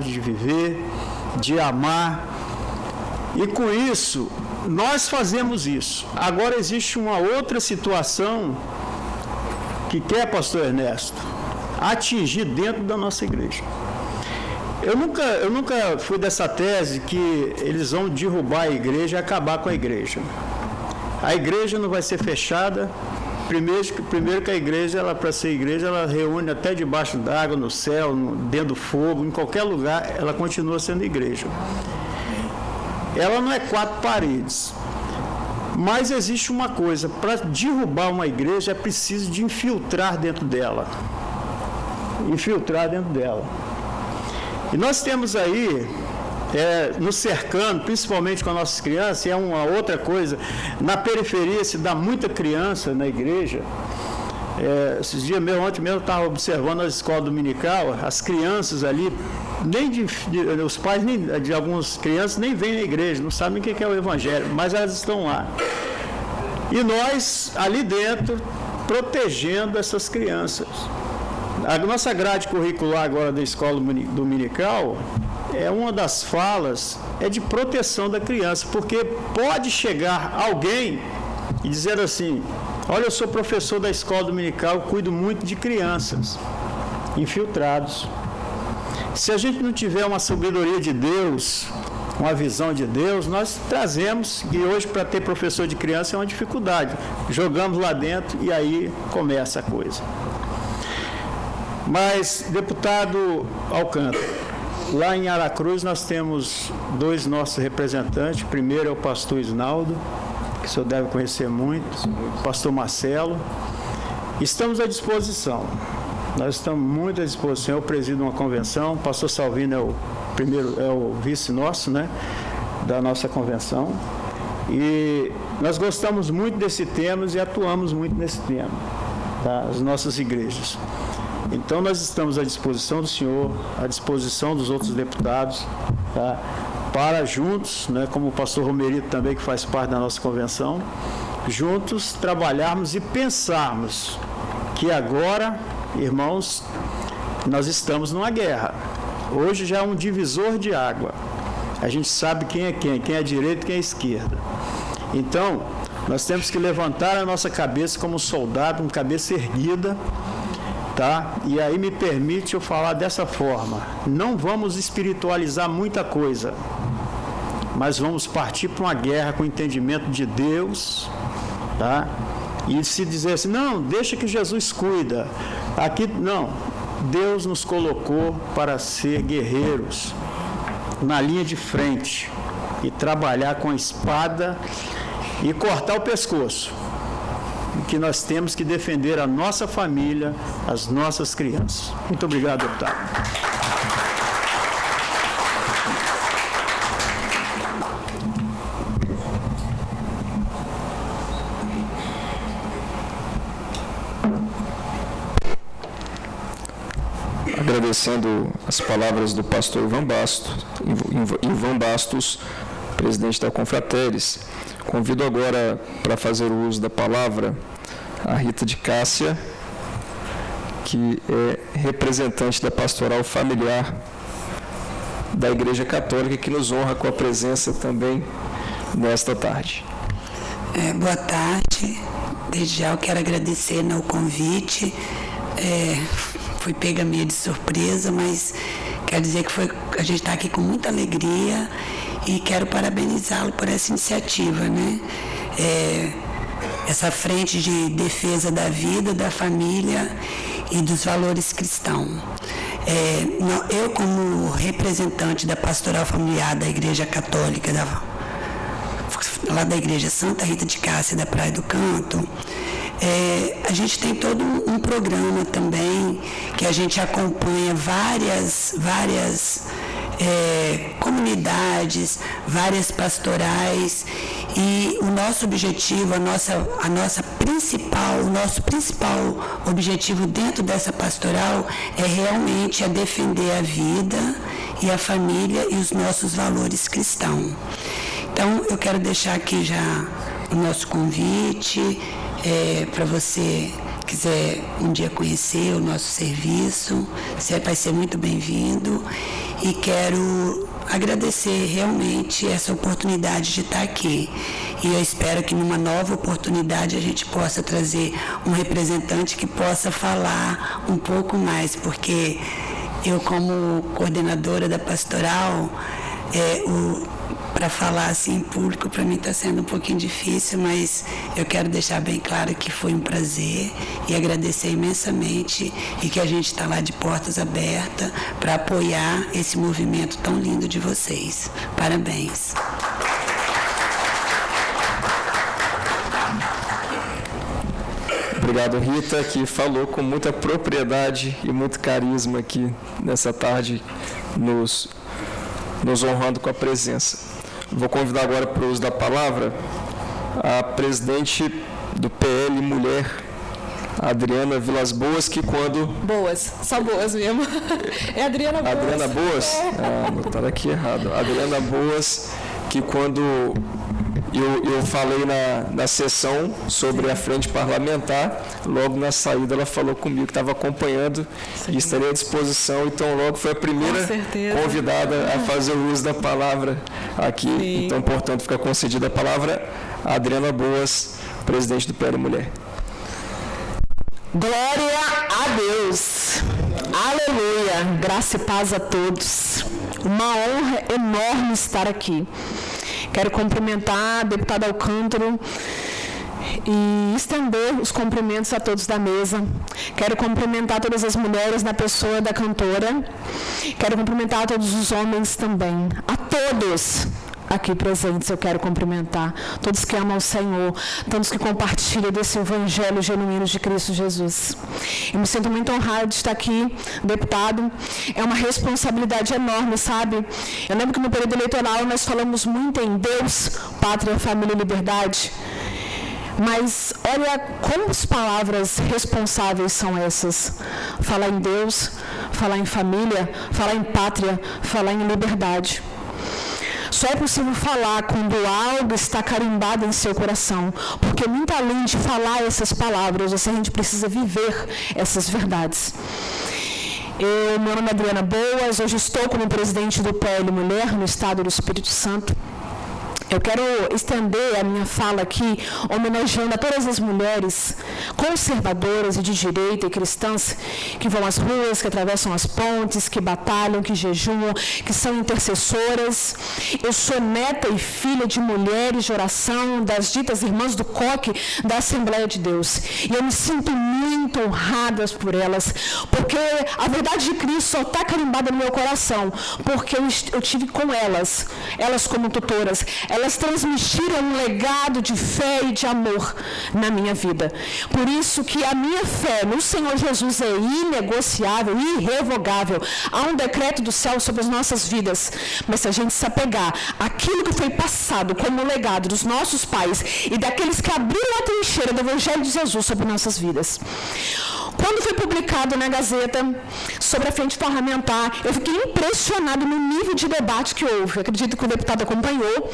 de viver, de amar, e com isso, nós fazemos isso. Agora existe uma outra situação que quer, pastor Ernesto, atingir dentro da nossa igreja. Eu nunca fui dessa tese que eles vão derrubar a igreja e acabar com a igreja. A igreja não vai ser fechada. Primeiro que a igreja, para ser igreja, ela reúne até debaixo d'água, no céu, dentro do fogo, em qualquer lugar, ela continua sendo igreja. Ela não é 4 paredes. Mas existe uma coisa, para derrubar uma igreja é preciso de infiltrar dentro dela. E nós temos aí, nos cercando, principalmente com as nossas crianças, e é uma outra coisa, na periferia se dá muita criança na igreja, Esses dias mesmo, ontem mesmo, eu estava observando a escola dominical, as crianças ali, os pais de algumas crianças nem vêm na igreja, não sabem o que é o evangelho, mas elas estão lá. E nós, ali dentro, protegendo essas crianças. A nossa grade curricular agora da escola dominical, uma das falas é de proteção da criança, porque pode chegar alguém e dizer assim: olha, eu sou professor da escola dominical, cuido muito de crianças infiltrados. Se a gente não tiver uma sabedoria de Deus, uma visão de Deus, nós trazemos, e hoje para ter professor de criança é uma dificuldade. Jogamos lá dentro e aí começa a coisa. Mas, deputado Alcântara, lá em Aracruz nós temos 2 nossos representantes. O primeiro é o pastor Isnaldo, que o senhor deve conhecer muito, o pastor Marcelo. Estamos à disposição, nós estamos muito à disposição. Eu presido uma convenção, o pastor Salvino é o vice nosso, né, da nossa convenção, e nós gostamos muito desse tema e atuamos muito nesse tema, tá? As nossas igrejas. Então nós estamos à disposição do senhor, à disposição dos outros deputados, tá? Para juntos, né, como o pastor Romerito também, que faz parte da nossa convenção, juntos trabalharmos e pensarmos que agora, irmãos, nós estamos numa guerra. Hoje já é um divisor de água. A gente sabe quem é a direita e quem é a esquerda. Então, nós temos que levantar a nossa cabeça como soldado, com cabeça erguida, tá? E aí me permite eu falar dessa forma: não vamos espiritualizar muita coisa, mas vamos partir para uma guerra com o entendimento de Deus, tá? E se dizer assim: não, deixa que Jesus cuida. Aqui, não. Deus nos colocou para ser guerreiros na linha de frente e trabalhar com a espada e cortar o pescoço. Que nós temos que defender a nossa família, as nossas crianças. Muito obrigado, deputado. Agradecendo as palavras do pastor Ivan Bastos, presidente da Confraternes. Convido agora para fazer o uso da palavra a Rita de Cássia, que é representante da pastoral familiar da Igreja Católica, que nos honra com a presença também nesta tarde. Boa tarde. Desde já eu quero agradecer o convite. Fui pega meio de surpresa, mas quero dizer que a gente está aqui com muita alegria e quero parabenizá-lo por essa iniciativa, né? Essa frente de defesa da vida, da família e dos valores cristãos. Eu, como representante da pastoral familiar da Igreja Católica, lá da Igreja Santa Rita de Cássia, da Praia do Canto, a gente tem todo um programa também que a gente acompanha várias comunidades, várias pastorais, e o nosso objetivo, o nosso principal objetivo dentro dessa pastoral é realmente defender a vida e a família e os nossos valores cristãos. Então, eu quero deixar aqui já o nosso convite para você quiser um dia conhecer o nosso serviço, você vai ser muito bem-vindo, e quero agradecer realmente essa oportunidade de estar aqui. E eu espero que numa nova oportunidade a gente possa trazer um representante que possa falar um pouco mais, porque eu, como coordenadora da pastoral, para falar assim em público para mim está sendo um pouquinho difícil, mas eu quero deixar bem claro que foi um prazer e agradecer imensamente, e que a gente está lá de portas abertas para apoiar esse movimento tão lindo de vocês. Parabéns. Obrigado, Rita, que falou com muita propriedade e muito carisma aqui nessa tarde, nos honrando com a presença. Vou convidar agora para o uso da palavra a presidente do PL Mulher, A Adriana Vilas Boas, que quando... Boas, só boas mesmo. É Adriana Boas. Adriana Boas? Anotaram aqui errado. Adriana Boas, que quando eu falei na sessão sobre a frente parlamentar, logo na saída ela falou comigo que estava acompanhando e estaria à disposição, então logo foi a primeira convidada a fazer o uso da palavra aqui. Sim. Então, portanto, fica concedida a palavra a Adriana Boas, presidente do PL Mulher. Glória a Deus, aleluia, graça e paz a todos, uma honra enorme estar aqui. Quero cumprimentar a deputada Alcântara e estender os cumprimentos a todos da mesa. Quero cumprimentar todas as mulheres na pessoa da cantora, quero cumprimentar todos os homens também, a todos aqui presentes eu quero cumprimentar, todos que amam o Senhor, todos que compartilham desse evangelho genuíno de Cristo Jesus. Eu me sinto muito honrado de estar aqui, deputado, é uma responsabilidade enorme, sabe? Eu lembro que no período eleitoral nós falamos muito em Deus, Pátria, Família e Liberdade, mas olha como as palavras responsáveis são essas: falar em Deus, falar em família, falar em pátria, falar em liberdade. Só é possível falar quando algo está carimbado em seu coração, porque muito além de falar essas palavras, a gente precisa viver essas verdades. Meu nome é Adriana Boas, hoje estou como presidente do PL Mulher no estado do Espírito Santo. Eu quero estender a minha fala aqui, homenageando a todas as mulheres conservadoras e de direita e cristãs que vão às ruas, que atravessam as pontes, que batalham, que jejuam, que são intercessoras. Eu sou neta e filha de mulheres de oração, das ditas irmãs do coque da Assembleia de Deus. E eu me sinto muito honrada por elas, porque a verdade de Cristo só está carimbada no meu coração, porque eu tive com elas como tutoras. Elas transmitiram um legado de fé e de amor na minha vida. Por isso que a minha fé no Senhor Jesus é inegociável, irrevogável. Há um decreto do céu sobre as nossas vidas. Mas se a gente se apegar àquilo que foi passado como legado dos nossos pais e daqueles que abriram a trincheira do Evangelho de Jesus sobre nossas vidas. Quando foi publicado na Gazeta sobre a frente parlamentar, eu fiquei impressionado no nível de debate que houve. Eu acredito que o deputado acompanhou.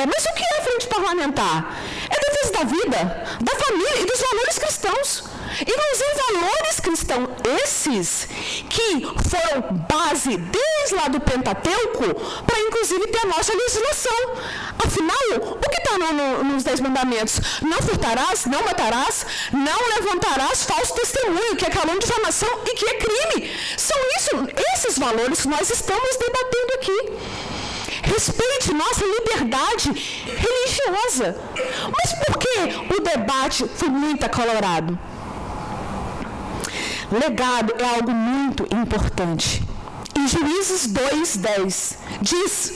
Mas o que é a frente parlamentar? É a defesa da vida, da família e dos valores cristãos. Inclusive valores cristãos esses que foram base desde lá do Pentateuco para inclusive ter a nossa legislação. Afinal, o que está nos 10 mandamentos? Não furtarás, não matarás, não levantarás falso testemunho, que é calúnia, difamação e que é crime. São esses valores que nós estamos debatendo aqui. Respeite nossa liberdade religiosa. Mas por que o debate foi muito acalorado? Legado é algo muito importante. Em Juízes 2:10 diz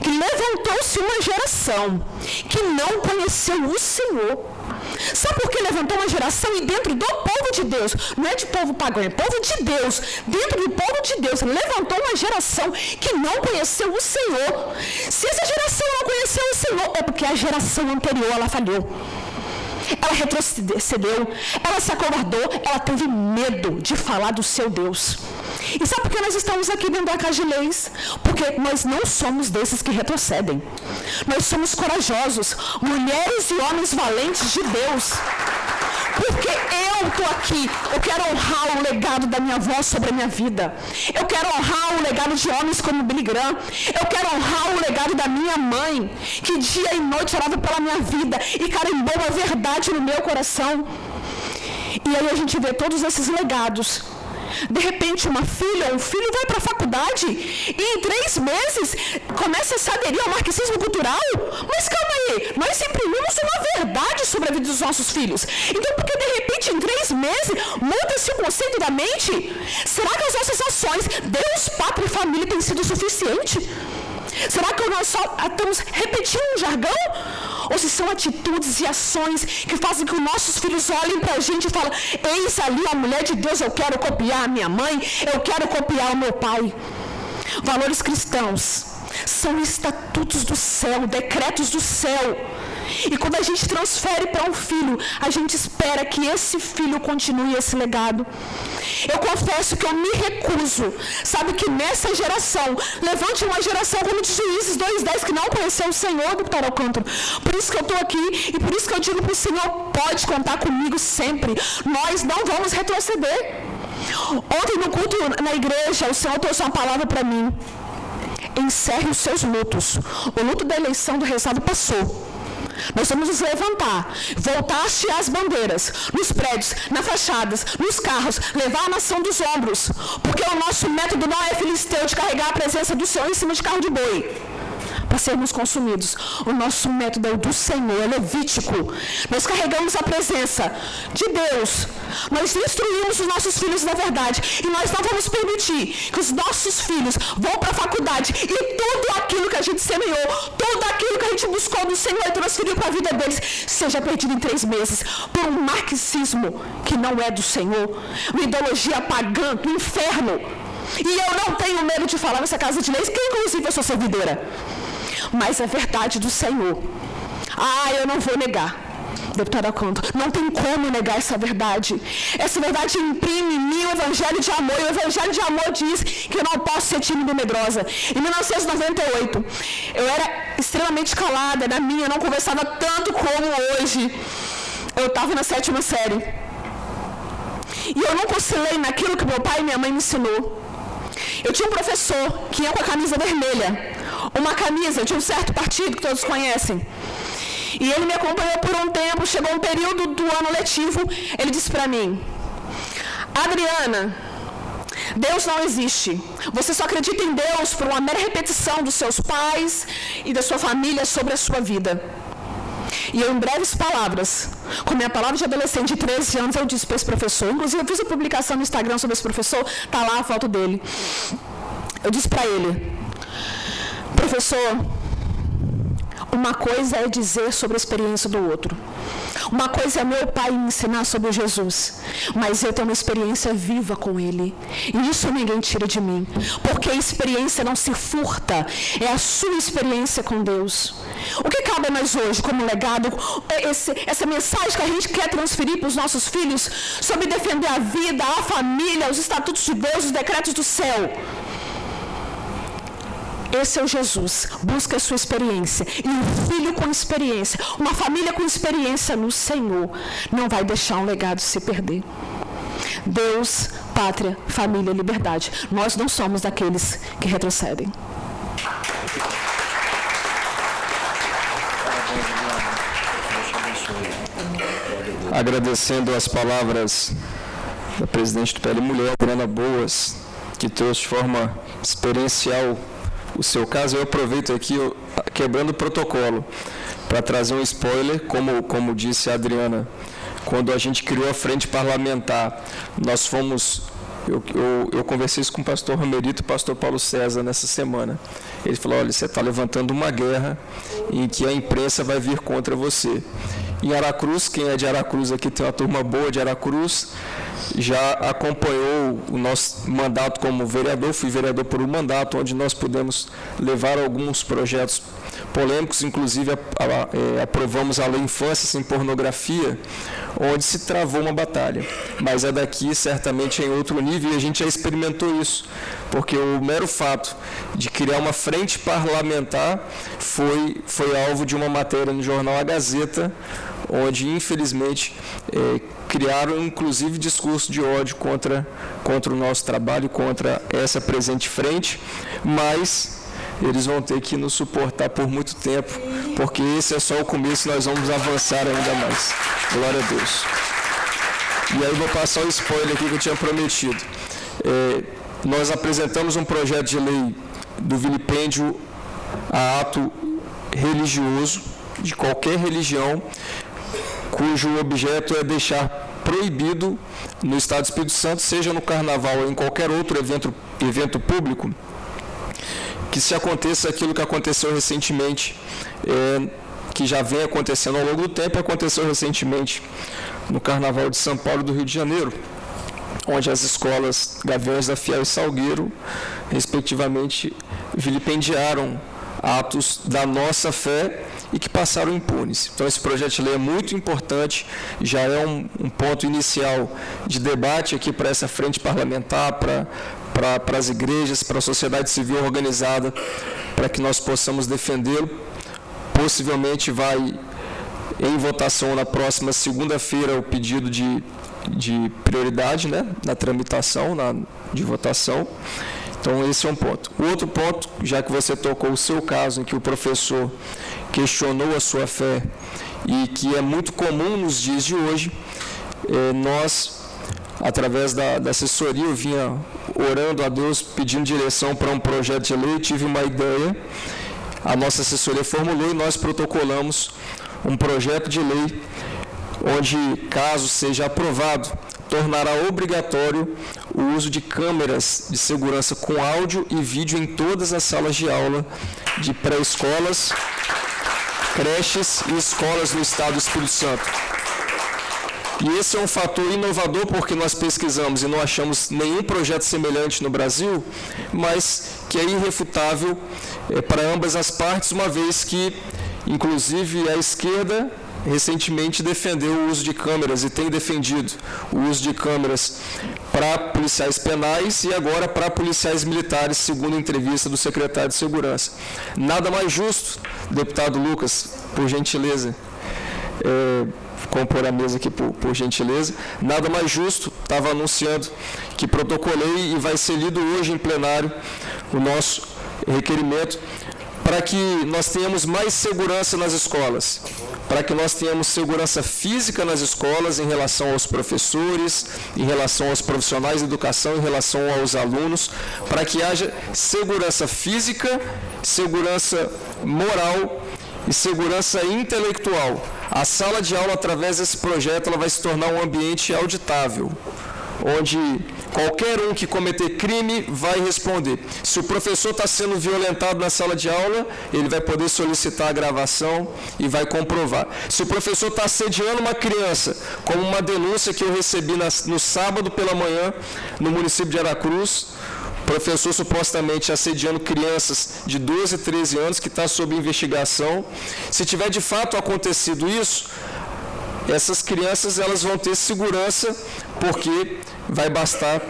que levantou-se uma geração que não conheceu o Senhor. Sabe por que levantou uma geração? E dentro do povo de Deus, não é de povo pagão, é povo de Deus. Dentro do povo de Deus, levantou uma geração que não conheceu o Senhor. Se essa geração não conheceu o Senhor, é porque a geração anterior ela falhou. Ela retrocedeu, ela se acovardou, ela teve medo de falar do seu Deus. E sabe por que nós estamos aqui dentro da Casa de Leis? Porque nós não somos desses que retrocedem. Nós somos corajosos, mulheres e homens valentes de Deus. Porque eu estou aqui, eu quero honrar o legado da minha avó sobre a minha vida. Eu quero honrar o legado de homens como Billy Graham. Eu quero honrar o legado da minha mãe, que dia e noite orava pela minha vida e carimbou a verdade no meu coração. E aí a gente vê todos esses legados. De repente uma filha ou um filho vai para a faculdade e em 3 meses começa a se aderir ao marxismo cultural. Mas calma aí, nós imprimimos uma verdade sobre a vida dos nossos filhos. Então por que de repente em 3 meses muda-se o conceito da mente? Será que as nossas ações, Deus, pátria e família, tem sido suficiente? Será que nós só estamos repetindo um jargão? Ou se são atitudes e ações que fazem que os nossos filhos olhem para a gente e falem: eis ali a mulher de Deus, eu quero copiar a minha mãe, eu quero copiar o meu pai. Valores cristãos são estatutos do céu, decretos do céu, E quando a gente transfere para um filho, a gente espera que esse filho continue esse legado. Eu confesso que eu me recuso, sabe, que nessa geração, levante uma geração como de Juízes 2:10, que não conheceu o Senhor, deputado Alcântara. Por isso que eu estou aqui, e por isso que eu digo para o Senhor, pode contar comigo sempre. Nós não vamos retroceder. Ontem no culto na igreja, o Senhor trouxe uma palavra para mim. Encerre os seus lutos. O luto da eleição do Rezado passou. Nós vamos nos levantar, voltar a hastear as bandeiras, nos prédios, nas fachadas, nos carros, levar a nação dos ombros, porque o nosso método não é filisteu de carregar a presença do Senhor em cima de carro de boi, para sermos consumidos. O nosso método é o do Senhor, é levítico. Nós carregamos a presença de Deus, nós instruímos os nossos filhos na verdade, e nós não vamos permitir que os nossos filhos vão para a faculdade e tudo aquilo que a gente semeou, tudo aquilo que a gente buscou do Senhor e transferiu para a vida deles, seja perdido em 3 meses por um marxismo que não é do Senhor, uma ideologia pagã do inferno. E eu não tenho medo de falar nessa casa de leis, que inclusive eu sou servidora, mas a verdade do Senhor, eu não vou negar, deputada Alcântara, não tem como negar essa verdade. Essa verdade imprime em mim o evangelho de amor, e o evangelho de amor diz que eu não posso ser tímida e medrosa. Em 1998, eu era extremamente calada, na minha, não conversava tanto como hoje. Eu estava na 7ª série, e eu não oscilei naquilo que meu pai e minha mãe me ensinou. Eu tinha um professor que ia com a camisa vermelha, uma camisa de um certo partido que todos conhecem. E ele me acompanhou por um tempo, chegou um período do ano letivo, ele disse para mim: Adriana, Deus não existe. Você só acredita em Deus por uma mera repetição dos seus pais e da sua família sobre a sua vida. E eu, em breves palavras, com minha palavra de adolescente de 13 anos, eu disse para esse professor, inclusive eu fiz a publicação no Instagram sobre esse professor, está lá a foto dele. Eu disse para ele: professor, uma coisa é dizer sobre a experiência do outro. Uma coisa é meu pai me ensinar sobre Jesus, mas eu tenho uma experiência viva com ele. E isso ninguém tira de mim, porque a experiência não se furta, é a sua experiência com Deus. O que cabe a nós hoje como legado, essa mensagem que a gente quer transferir para os nossos filhos, sobre defender a vida, a família, os estatutos de Deus, os decretos do céu. Esse é o Jesus, busca a sua experiência, e um filho com experiência, uma família com experiência no Senhor, não vai deixar um legado se perder. Deus, pátria, família, liberdade. Nós não somos daqueles que retrocedem. Agradecendo as palavras da presidente do PL Mulher, Adriana Boas, que trouxe de forma experiencial o seu caso. Eu aproveito aqui, quebrando o protocolo, para trazer um spoiler, como disse a Adriana, quando a gente criou a frente parlamentar, nós fomos, eu conversei isso com o pastor Romerito e o pastor Paulo César nessa semana. Ele falou: olha, você está levantando uma guerra em que a imprensa vai vir contra você. Em Aracruz, quem é de Aracruz aqui, tem uma turma boa de Aracruz, já acompanhou o nosso mandato como vereador, fui vereador por um mandato, onde nós pudemos levar alguns projetos polêmicos, inclusive aprovamos a Lei Infância Sem Pornografia, onde se travou uma batalha. Mas a daqui certamente é em outro nível, e a gente já experimentou isso, porque o mero fato de criar uma frente parlamentar foi alvo de uma matéria no jornal A Gazeta, onde infelizmente criaram inclusive discurso de ódio contra o nosso trabalho, contra essa presente frente, mas eles vão ter que nos suportar por muito tempo, porque esse é só o começo, nós vamos avançar ainda mais. Glória a Deus. E aí vou passar o spoiler aqui que eu tinha prometido. Nós apresentamos um projeto de lei do vilipêndio a ato religioso, de qualquer religião, cujo objeto é deixar proibido no Estado do Espírito Santo, seja no Carnaval ou em qualquer outro evento público, que se aconteça aquilo que aconteceu recentemente, que já vem acontecendo ao longo do tempo, aconteceu recentemente no Carnaval de São Paulo e do Rio de Janeiro, onde as escolas Gaviões da Fiel e Salgueiro, respectivamente, vilipendiaram atos da nossa fé e que passaram impunes. Então, esse projeto de lei é muito importante, já é um ponto inicial de debate aqui para essa frente parlamentar, para as igrejas, para a sociedade civil organizada, para que nós possamos defendê-lo. Possivelmente vai em votação na próxima segunda-feira o pedido de prioridade, né, na tramitação, de votação. Então, esse é um ponto. O outro ponto, já que você tocou o seu caso, em que o professor questionou a sua fé, e que é muito comum nos dias de hoje, nós, através da assessoria, eu vinha orando a Deus, pedindo direção para um projeto de lei, tive uma ideia, a nossa assessoria formulou e nós protocolamos um projeto de lei, onde, caso seja aprovado, tornará obrigatório o uso de câmeras de segurança com áudio e vídeo em todas as salas de aula de pré-escolas, creches e escolas no Estado do Espírito Santo. E esse é um fator inovador, porque nós pesquisamos e não achamos nenhum projeto semelhante no Brasil, mas que é irrefutável para ambas as partes, uma vez que, inclusive, a esquerda recentemente defendeu o uso de câmeras e tem defendido o uso de câmeras para policiais penais e agora para policiais militares, segundo a entrevista do secretário de Segurança. Nada mais justo, deputado Lucas, por gentileza, compor a mesa aqui por gentileza, nada mais justo, estava anunciando que protocolei e vai ser lido hoje em plenário o nosso requerimento para que nós tenhamos mais segurança nas escolas, para que nós tenhamos segurança física nas escolas em relação aos professores, em relação aos profissionais de educação, em relação aos alunos, para que haja segurança física, segurança moral e segurança intelectual. A sala de aula, através desse projeto, ela vai se tornar um ambiente auditável, onde qualquer um que cometer crime vai responder. Se o professor está sendo violentado na sala de aula, ele vai poder solicitar a gravação e vai comprovar. Se o professor está assediando uma criança, como uma denúncia que eu recebi no sábado pela manhã, no município de Aracruz, professor supostamente assediando crianças de 12 e 13 anos, que está sob investigação. Se tiver de fato acontecido isso, essas crianças elas vão ter segurança, porque vai bastar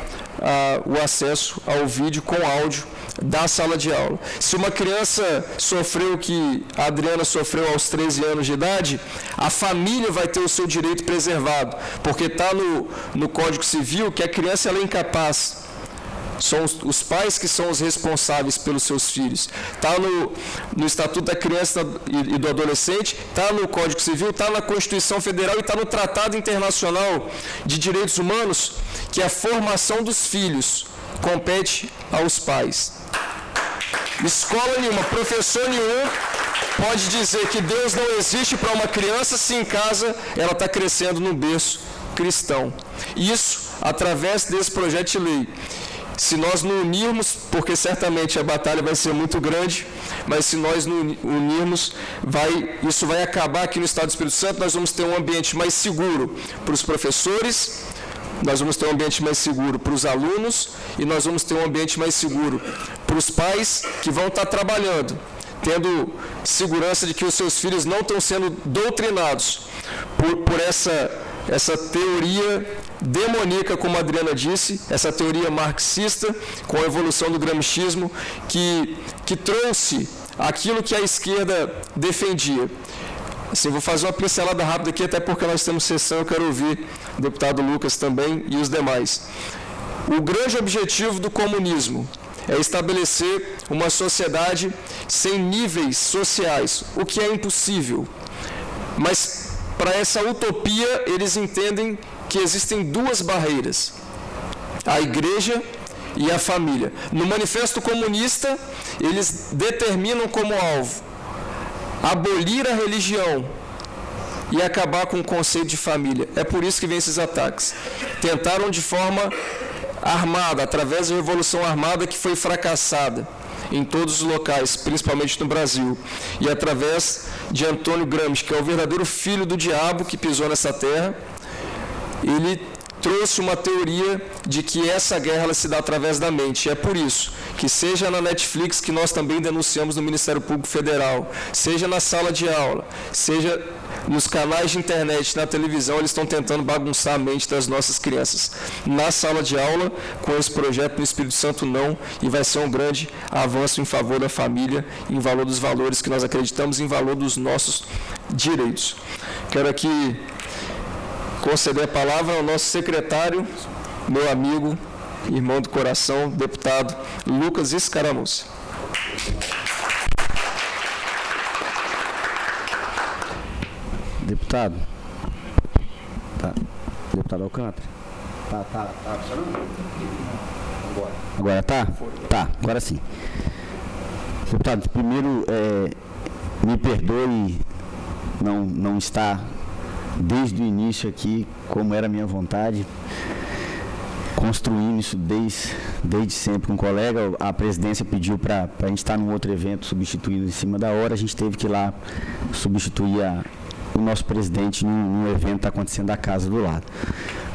o acesso ao vídeo com áudio da sala de aula. Se uma criança sofreu o que a Adriana sofreu aos 13 anos de idade, a família vai ter o seu direito preservado, porque está no Código Civil que a criança ela é incapaz. São os pais que são os responsáveis pelos seus filhos. Está no Estatuto da Criança e do Adolescente, está no Código Civil, está na Constituição Federal e está no Tratado Internacional de Direitos Humanos, que a formação dos filhos compete aos pais. Escola nenhuma, professor nenhum pode dizer que Deus não existe para uma criança se em casa ela está crescendo num berço cristão. Isso através desse projeto de lei. Se nós nos unirmos, porque certamente a batalha vai ser muito grande, mas se nós nos unirmos, isso vai acabar aqui no Estado do Espírito Santo. Nós vamos ter um ambiente mais seguro para os professores, nós vamos ter um ambiente mais seguro para os alunos e nós vamos ter um ambiente mais seguro para os pais que vão estar trabalhando, tendo segurança de que os seus filhos não estão sendo doutrinados por essa teoria demoníaca, como a Adriana disse, essa teoria marxista, com a evolução do gramscismo, que trouxe aquilo que a esquerda defendia. Assim, vou fazer uma pincelada rápida aqui, até porque nós temos sessão, eu quero ouvir o deputado Lucas também e os demais. O grande objetivo do comunismo é estabelecer uma sociedade sem níveis sociais, o que é impossível. Mas, para essa utopia, eles entendem que existem duas barreiras: a igreja e a família. No Manifesto Comunista, eles determinam como alvo abolir a religião e acabar com o conceito de família. É por isso que vem esses ataques. Tentaram de forma armada, através da Revolução Armada, que foi fracassada em todos os locais, principalmente no Brasil, e através de Antônio Gramsci, que é o verdadeiro filho do diabo que pisou nessa terra. Ele trouxe uma teoria de que essa guerra ela se dá através da mente. É por isso que seja na Netflix, que nós também denunciamos no Ministério Público Federal, seja na sala de aula, seja nos canais de internet, na televisão, eles estão tentando bagunçar a mente das nossas crianças. Na sala de aula, com esse projeto no Espírito Santo, não, e vai ser um grande avanço em favor da família, em valor dos valores que nós acreditamos, em valor dos nossos direitos. Quero aqui conceder a palavra ao nosso secretário, meu amigo, irmão do coração, deputado Lucas Escaramucci. Deputado. Tá. Deputado Alcântara. Tá funcionando? Agora tá? Tá, agora sim. Deputado, primeiro, me perdoe não estar desde o início aqui, como era a minha vontade, construindo isso desde sempre com um colega. A presidência pediu para a gente estar num outro evento substituindo em cima da hora, a gente teve que ir lá substituir o nosso presidente num evento que está acontecendo da casa do lado.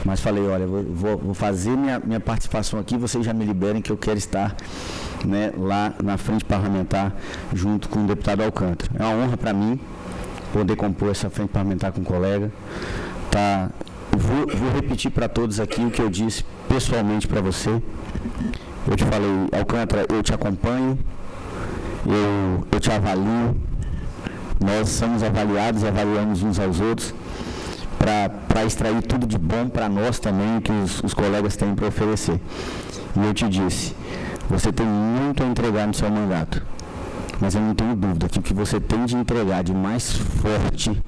Mas falei, olha, vou fazer minha participação aqui, vocês já me liberem que eu quero estar, né, lá na frente parlamentar junto com o deputado Alcântara. É uma honra para mim poder compor essa frente parlamentar com um colega. Tá, vou repetir para todos aqui o que eu disse pessoalmente para você. Eu te falei, Alcântara, eu te acompanho, eu te avalio. Nós somos avaliados e avaliamos uns aos outros para extrair tudo de bom para nós também, que os colegas têm para oferecer. E eu te disse, você tem muito a entregar no seu mandato, mas eu não tenho dúvida que o que você tem de entregar de mais forte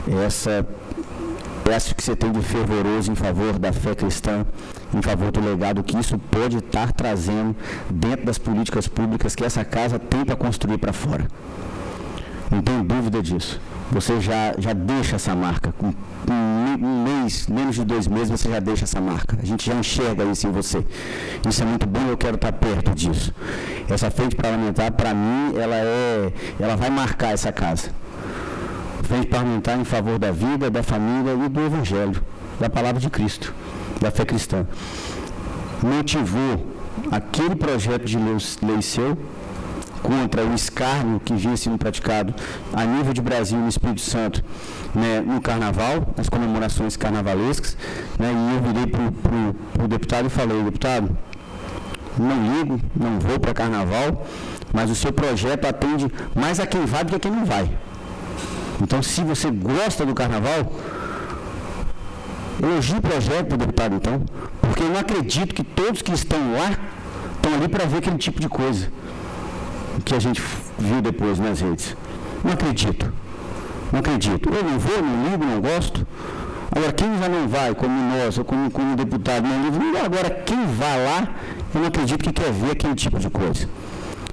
é essa que você tem de fervoroso em favor da fé cristã, em favor do legado que isso pode estar trazendo dentro das políticas públicas que essa casa tem para construir para fora. Não tenho dúvida disso. Você já deixa essa marca. Com um mês, menos de 2 meses, você já deixa essa marca. A gente já enxerga isso em você. Isso é muito bom e eu quero estar perto disso. Essa frente parlamentar, para mim, ela vai marcar essa casa. Frente parlamentar em favor da vida, da família e do Evangelho, da palavra de Cristo, da fé cristã. Motivou aquele projeto de lei seu contra o escárnio que vinha sendo praticado a nível de Brasil no Espírito Santo, né, no Carnaval, nas comemorações carnavalescas, né, e eu virei para o deputado e falei, deputado, não ligo, não vou para Carnaval, mas o seu projeto atende mais a quem vai do que a quem não vai. Então, se você gosta do Carnaval, elogie o projeto, deputado, então, porque eu não acredito que todos que estão lá estão ali para ver aquele tipo de coisa que a gente viu depois nas redes. Não acredito. Eu não vou, não ligo, não gosto. Agora, quem já não vai, como nós, ou como deputado, não ligo, agora quem vai lá, eu não acredito que quer ver aquele tipo de coisa.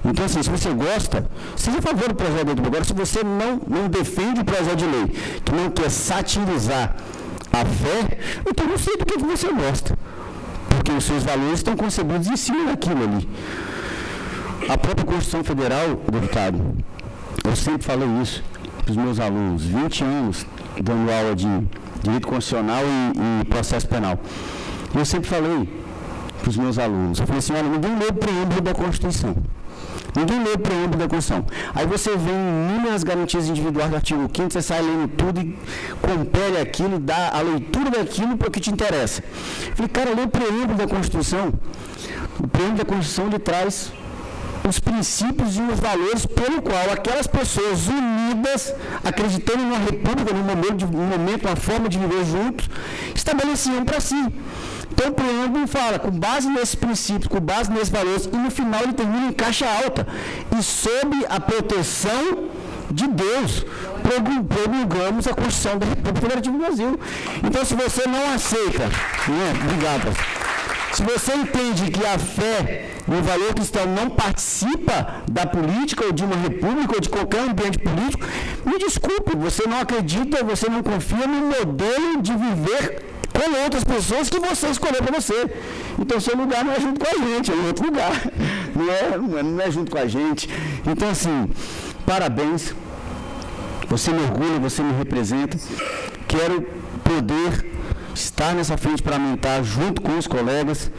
Então, assim, se você gosta, seja a favor do projeto de lei. Agora, se você não defende o projeto de lei, que não quer satirizar a fé, então não sei do que você gosta. Porque os seus valores estão concebidos em cima daquilo ali. A própria Constituição Federal, deputado, eu sempre falei isso para os meus alunos, 20 anos dando aula de direito constitucional e processo penal. Eu sempre falei para os meus alunos, eu falei assim, olha, ninguém lê o preâmbulo da Constituição. Ninguém lê o preâmbulo da Constituição. Aí você vem inúmeras garantias individuais do artigo 5º, você sai lendo tudo e compele aquilo, dá a leitura daquilo para o que te interessa. Eu falei, cara, lê o preâmbulo da Constituição. O preâmbulo da Constituição, ele traz os princípios e os valores pelo qual aquelas pessoas unidas, acreditando numa república, num momento, uma forma de viver juntos, estabeleciam para si. Então o preâmbulo fala, com base nesses princípios, com base nesses valores, e no final ele termina em caixa alta. E sob a proteção de Deus, promulgamos a Constituição da República Federativa do Brasil. Então, se você não aceita, obrigado, pastor. Se você entende que a fé e o valor cristão não participa da política ou de uma república ou de qualquer ambiente político, me desculpe, você não acredita, você não confia no modelo de viver com outras pessoas que você escolheu para você. Então, seu lugar não é junto com a gente, é em outro lugar. Não é junto com a gente. Então, assim, parabéns. Você me orgulha, você me representa. Quero poder estar nessa frente parlamentar junto com os colegas,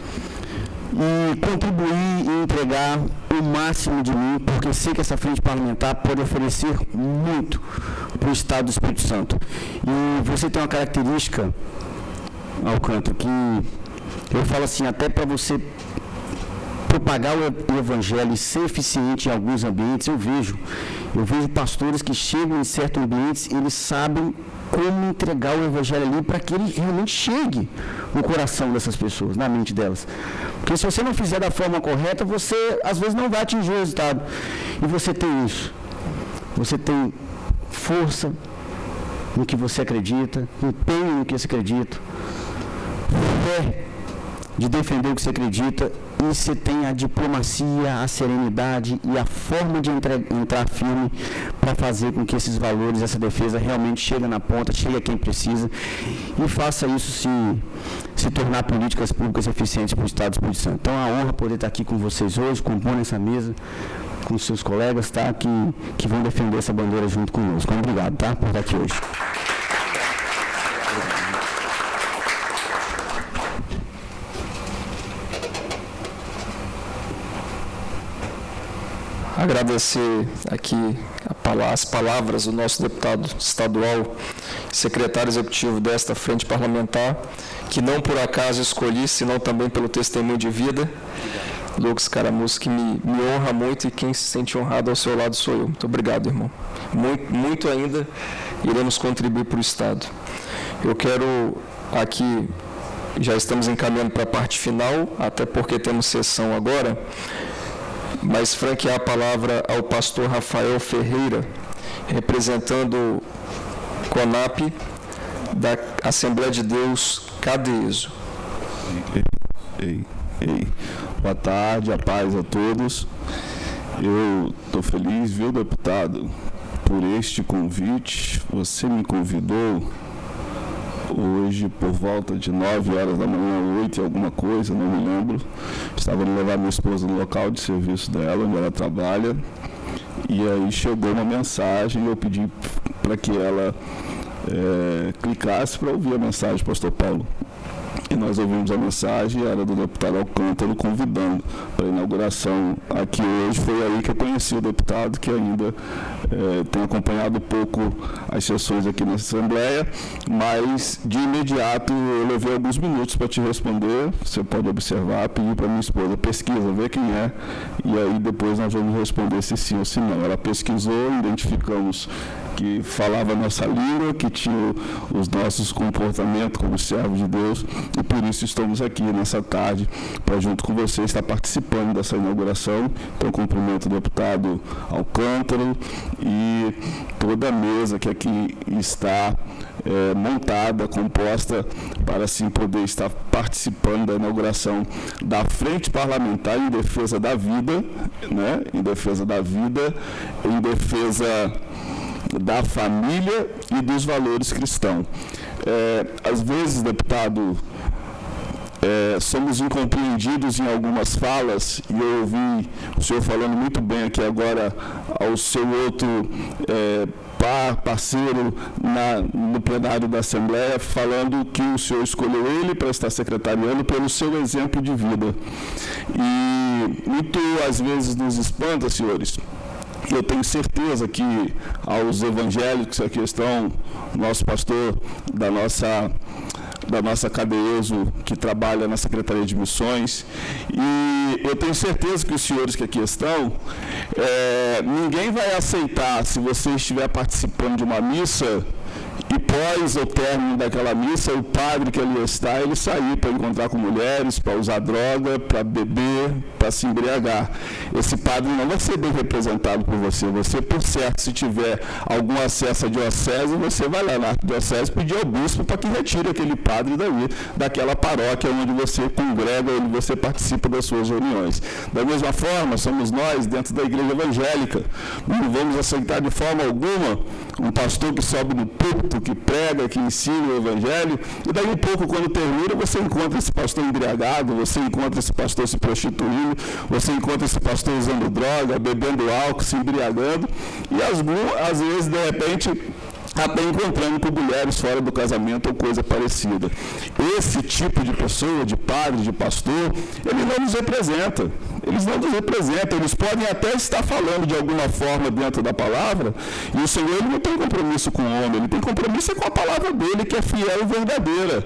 e contribuir e entregar o máximo de mim, porque sei que essa frente parlamentar pode oferecer muito para o Estado do Espírito Santo. E você tem uma característica, Alcântara, que eu falo assim, até para você propagar o Evangelho e ser eficiente em alguns ambientes, eu vejo pastores que chegam em certos ambientes, eles sabem como entregar o Evangelho ali para que ele realmente chegue no coração dessas pessoas, na mente delas. Porque se você não fizer da forma correta, você às vezes não vai atingir o resultado. E você tem isso. Você tem força no que você acredita, empenho no que você acredita, fé de defender o que você acredita, e você tem a diplomacia, a serenidade e a forma de entrar firme para fazer com que esses valores, essa defesa realmente chegue na ponta, chegue a quem precisa e faça isso se tornar políticas públicas eficientes para o Estado do Espírito Santo. Então, é uma honra poder estar aqui com vocês hoje, compondo essa mesa com os seus colegas, tá? Que vão defender essa bandeira junto conosco. Obrigado, tá? Por estar aqui hoje. Agradecer aqui as palavras do nosso deputado estadual, secretário executivo desta frente parlamentar, que não por acaso escolhi, senão também pelo testemunho de vida, Lucas Caramusso, que me honra muito, e quem se sente honrado ao seu lado sou eu. Muito obrigado, irmão. Muito ainda iremos contribuir para o Estado. Eu quero aqui, já estamos encaminhando para a parte final, até porque temos sessão agora, mas franquear a palavra ao pastor Rafael Ferreira, representando o CONAP da Assembleia de Deus Cadeso. Boa tarde, a paz a todos. Eu estou feliz, viu, deputado, por este convite. Você me convidou hoje por volta de 9 horas da manhã, 8 e alguma coisa, não me lembro. Estava indo levar minha esposa no local de serviço dela, onde ela trabalha, e aí chegou uma mensagem e eu pedi para que ela clicasse para ouvir a mensagem, pastor Paulo. E nós ouvimos a mensagem, era do deputado Alcântara convidando para a inauguração aqui hoje. Foi aí que eu conheci o deputado, que ainda tem acompanhado um pouco as sessões aqui na Assembleia, mas de imediato eu levei alguns minutos para te responder. Você pode observar, pedir para minha esposa, pesquisa, vê quem é, e aí depois nós vamos responder se sim ou se não. Ela pesquisou, identificamos que falava a nossa língua, que tinha os nossos comportamentos como servos de Deus, e por isso estamos aqui nessa tarde para, junto com você, estar participando dessa inauguração. Então, cumprimento o deputado Alcântara e toda a mesa que aqui está montada, composta, para assim poder estar participando da inauguração da Frente Parlamentar em Defesa da Vida, né? Em defesa da vida, em defesa da família e dos valores cristãos. Às vezes, deputado, somos incompreendidos em algumas falas, e eu ouvi o senhor falando muito bem aqui agora ao seu outro parceiro no plenário da Assembleia, falando que o senhor escolheu ele para estar secretariando pelo seu exemplo de vida. E muito, às vezes, nos espanta, senhores. Eu tenho certeza que aos evangélicos que aqui estão, nosso pastor da nossa Cadeso, que trabalha na Secretaria de Missões, e eu tenho certeza que os senhores que aqui estão, ninguém vai aceitar, se você estiver participando de uma missa, e pós o término daquela missa, o padre que ali está, ele sair para encontrar com mulheres, para usar droga, para beber, para se embriagar. Esse padre não vai ser bem representado por você. Você, por certo, se tiver algum acesso à diocese, você vai lá na diocese pedir ao bispo para que retire aquele padre daquela paróquia onde você congrega, onde você participa das suas reuniões. Da mesma forma, somos nós, dentro da igreja evangélica. Não vamos aceitar de forma alguma um pastor que sobe no púlpito, que prega, que ensina o evangelho, e daí um pouco, quando termina, você encontra esse pastor embriagado, você encontra esse pastor se prostituindo, você encontra esse pastor usando droga, bebendo álcool, se embriagando, e às vezes, de repente, até encontrando com mulheres fora do casamento ou coisa parecida. Esse tipo de pessoa, de padre, de pastor, ele não nos representa. Eles não nos representam. Eles podem até estar falando de alguma forma dentro da palavra, e o Senhor ele não tem compromisso com o homem, ele tem compromisso com a palavra dele, que é fiel e verdadeira.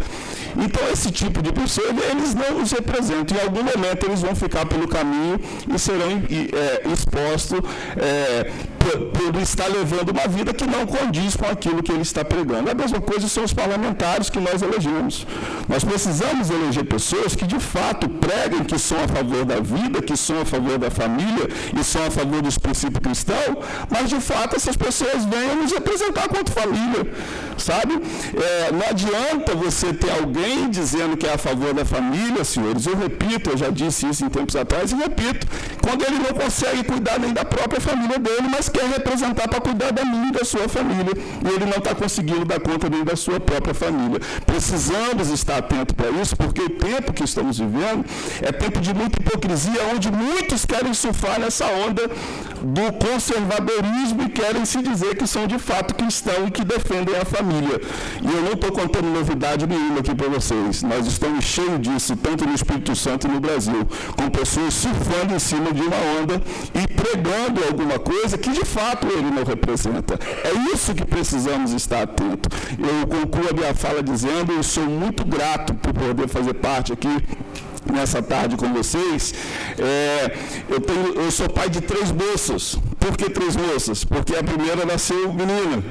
Então, esse tipo de pessoa, eles não nos representam. Em algum momento, eles vão ficar pelo caminho e serão expostos por estar levando uma vida que não condiz com aquilo que ele está pregando. A mesma coisa são os parlamentares que nós elegemos. Nós precisamos eleger pessoas que, de fato, preguem que são a favor da vida, que são a favor da família e são a favor dos princípios cristãos, mas, de fato, essas pessoas venham nos representar quanto família, sabe? Não adianta você ter alguém dizendo que é a favor da família, senhores. Eu repito, eu já disse isso em tempos atrás e repito, quando ele não consegue cuidar nem da própria família dele, mas quer representar para cuidar da minha e da sua família, e ele não está conseguindo dar conta nem da sua própria família. Precisamos estar atentos para isso, porque o tempo que estamos vivendo é tempo de muita hipocrisia, onde muitos querem surfar nessa onda do conservadorismo e querem se dizer que são de fato cristãos e que defendem a família. E eu não estou contando novidade nenhuma aqui para vocês. Nós estamos cheios disso, tanto no Espírito Santo e no Brasil, com pessoas surfando em cima de uma onda e pregando alguma coisa que de fato ele não representa. É isso que precisamos estar atentos. Eu concluo a minha fala dizendo, eu sou muito grato por poder fazer parte aqui nessa tarde com vocês. Eu sou pai de 3 moças. Por que 3 moças? Porque a primeira nasceu menina,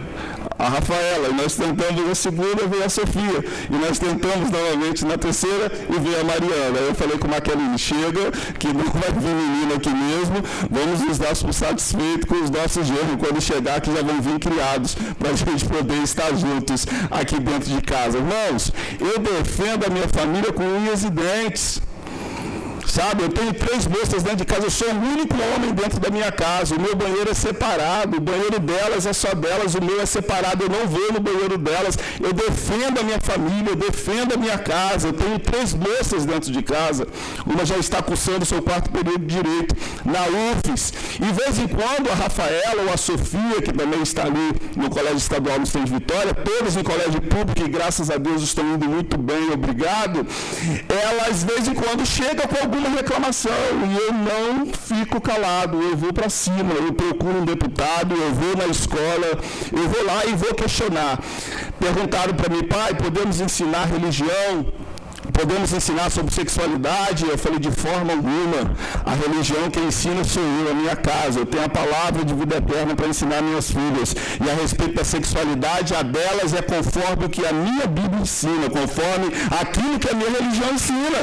a Rafaela, e nós tentamos na segunda, veio a Sofia, e nós tentamos novamente na terceira e veio a Mariana. Eu falei com a Maqueline, chega, que não vai vir menina aqui mesmo, vamos nos dar satisfeitos com os nossos genros, quando chegar que já vão vir criados, para a gente poder estar juntos aqui dentro de casa. Irmãos, eu defendo a minha família com unhas e dentes. Sabe, eu tenho 3 moças dentro de casa, eu sou o único homem dentro da minha casa, o meu banheiro é separado, o banheiro delas é só delas, o meu é separado, eu não vou no banheiro delas, eu defendo a minha família, eu defendo a minha casa, eu tenho 3 moças dentro de casa, uma já está cursando seu 4º período de Direito na UFES, e de vez em quando a Rafaela ou a Sofia, que também está ali no Colégio Estadual no Centro de Vitória, todas em colégio público e graças a Deus estão indo muito bem, obrigado, elas de vez em quando chegam com alguma reclamação e eu não fico calado, eu vou para cima, eu procuro um deputado, eu vou na escola, eu vou lá e vou questionar. Perguntaram para mim, pai, podemos ensinar religião? Podemos ensinar sobre sexualidade? Eu falei, de forma alguma. A religião que ensina sou eu, a minha casa. Eu tenho a palavra de vida eterna para ensinar minhas filhas. E a respeito da sexualidade, a delas é conforme o que a minha Bíblia ensina, conforme aquilo que a minha religião ensina.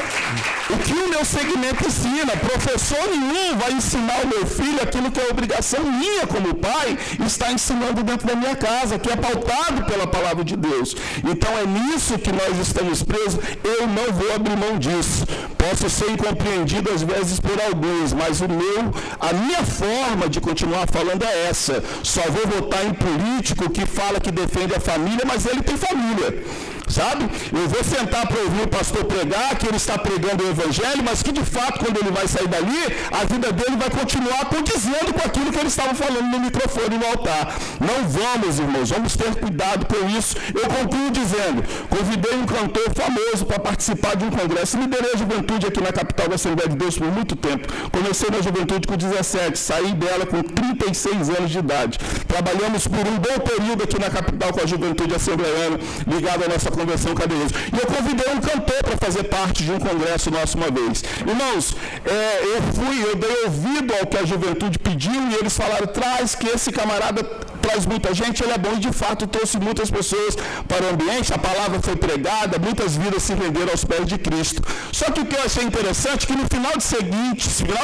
O que o meu segmento ensina. Professor nenhum vai ensinar ao meu filho aquilo que é obrigação minha como pai está ensinando dentro da minha casa, que é pautado pela palavra de Deus. Então é nisso que nós estamos presos. Eu não vou abrir mão disso. Posso ser incompreendido às vezes por alguns, mas a minha forma de continuar falando é essa. Só vou votar em político que fala que defende a família, mas ele tem família. Sabe? Eu vou sentar para ouvir o pastor pregar, que ele está pregando o evangelho, mas que de fato, quando ele vai sair dali, a vida dele vai continuar condizendo com aquilo que ele estava falando no microfone e no altar. Não vamos, irmãos, vamos ter cuidado com isso. Eu concluo dizendo, convidei um cantor famoso para participar de um congresso, liderei a juventude aqui na capital da Assembleia de Deus por muito tempo. Comecei na juventude com 17, saí dela com 36 anos de idade. Trabalhamos por um bom período aqui na capital com a juventude assembleiana, ligada à nossa convenção cadeioso. E eu convidei um cantor para fazer parte de um congresso nosso uma vez. Irmãos, eu dei ouvido ao que a juventude pediu e eles falaram, que esse camarada traz muita gente, ele é bom, e de fato trouxe muitas pessoas para o ambiente, a palavra foi pregada, muitas vidas se renderam aos pés de Cristo. Só que o que eu achei interessante é que no final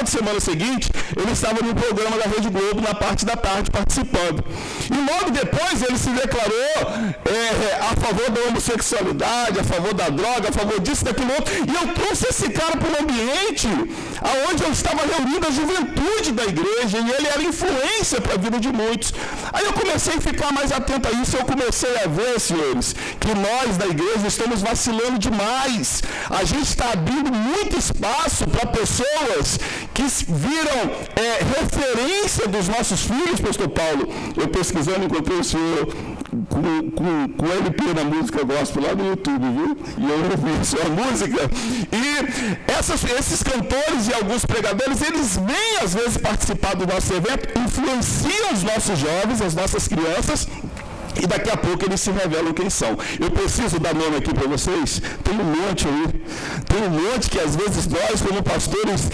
de semana seguinte, ele estava no programa da Rede Globo, na parte da tarde, participando. E logo depois ele se declarou a favor da homossexualidade, a favor da droga, a favor disso, daquilo outro, e eu trouxe esse cara para um ambiente onde eu estava reunindo a juventude da igreja, e ele era influência para a vida de muitos. Aí eu comecei a ficar mais atento a isso, eu comecei a ver, senhores, que nós da igreja estamos vacilando demais. A gente está abrindo muito espaço para pessoas que viram referência dos nossos filhos, pastor Paulo. Eu pesquisando, encontrei o senhor com LP na música gospel lá no YouTube, viu? E eu ouvi a sua música. E esses cantores e alguns pregadores, eles vêm às vezes participar do nosso evento, influenciam os nossos jovens, as nossas crianças, e daqui a pouco eles se revelam quem são. Eu preciso dar nome aqui para vocês. Tem um monte aí. Tem um monte que às vezes nós, como pastores,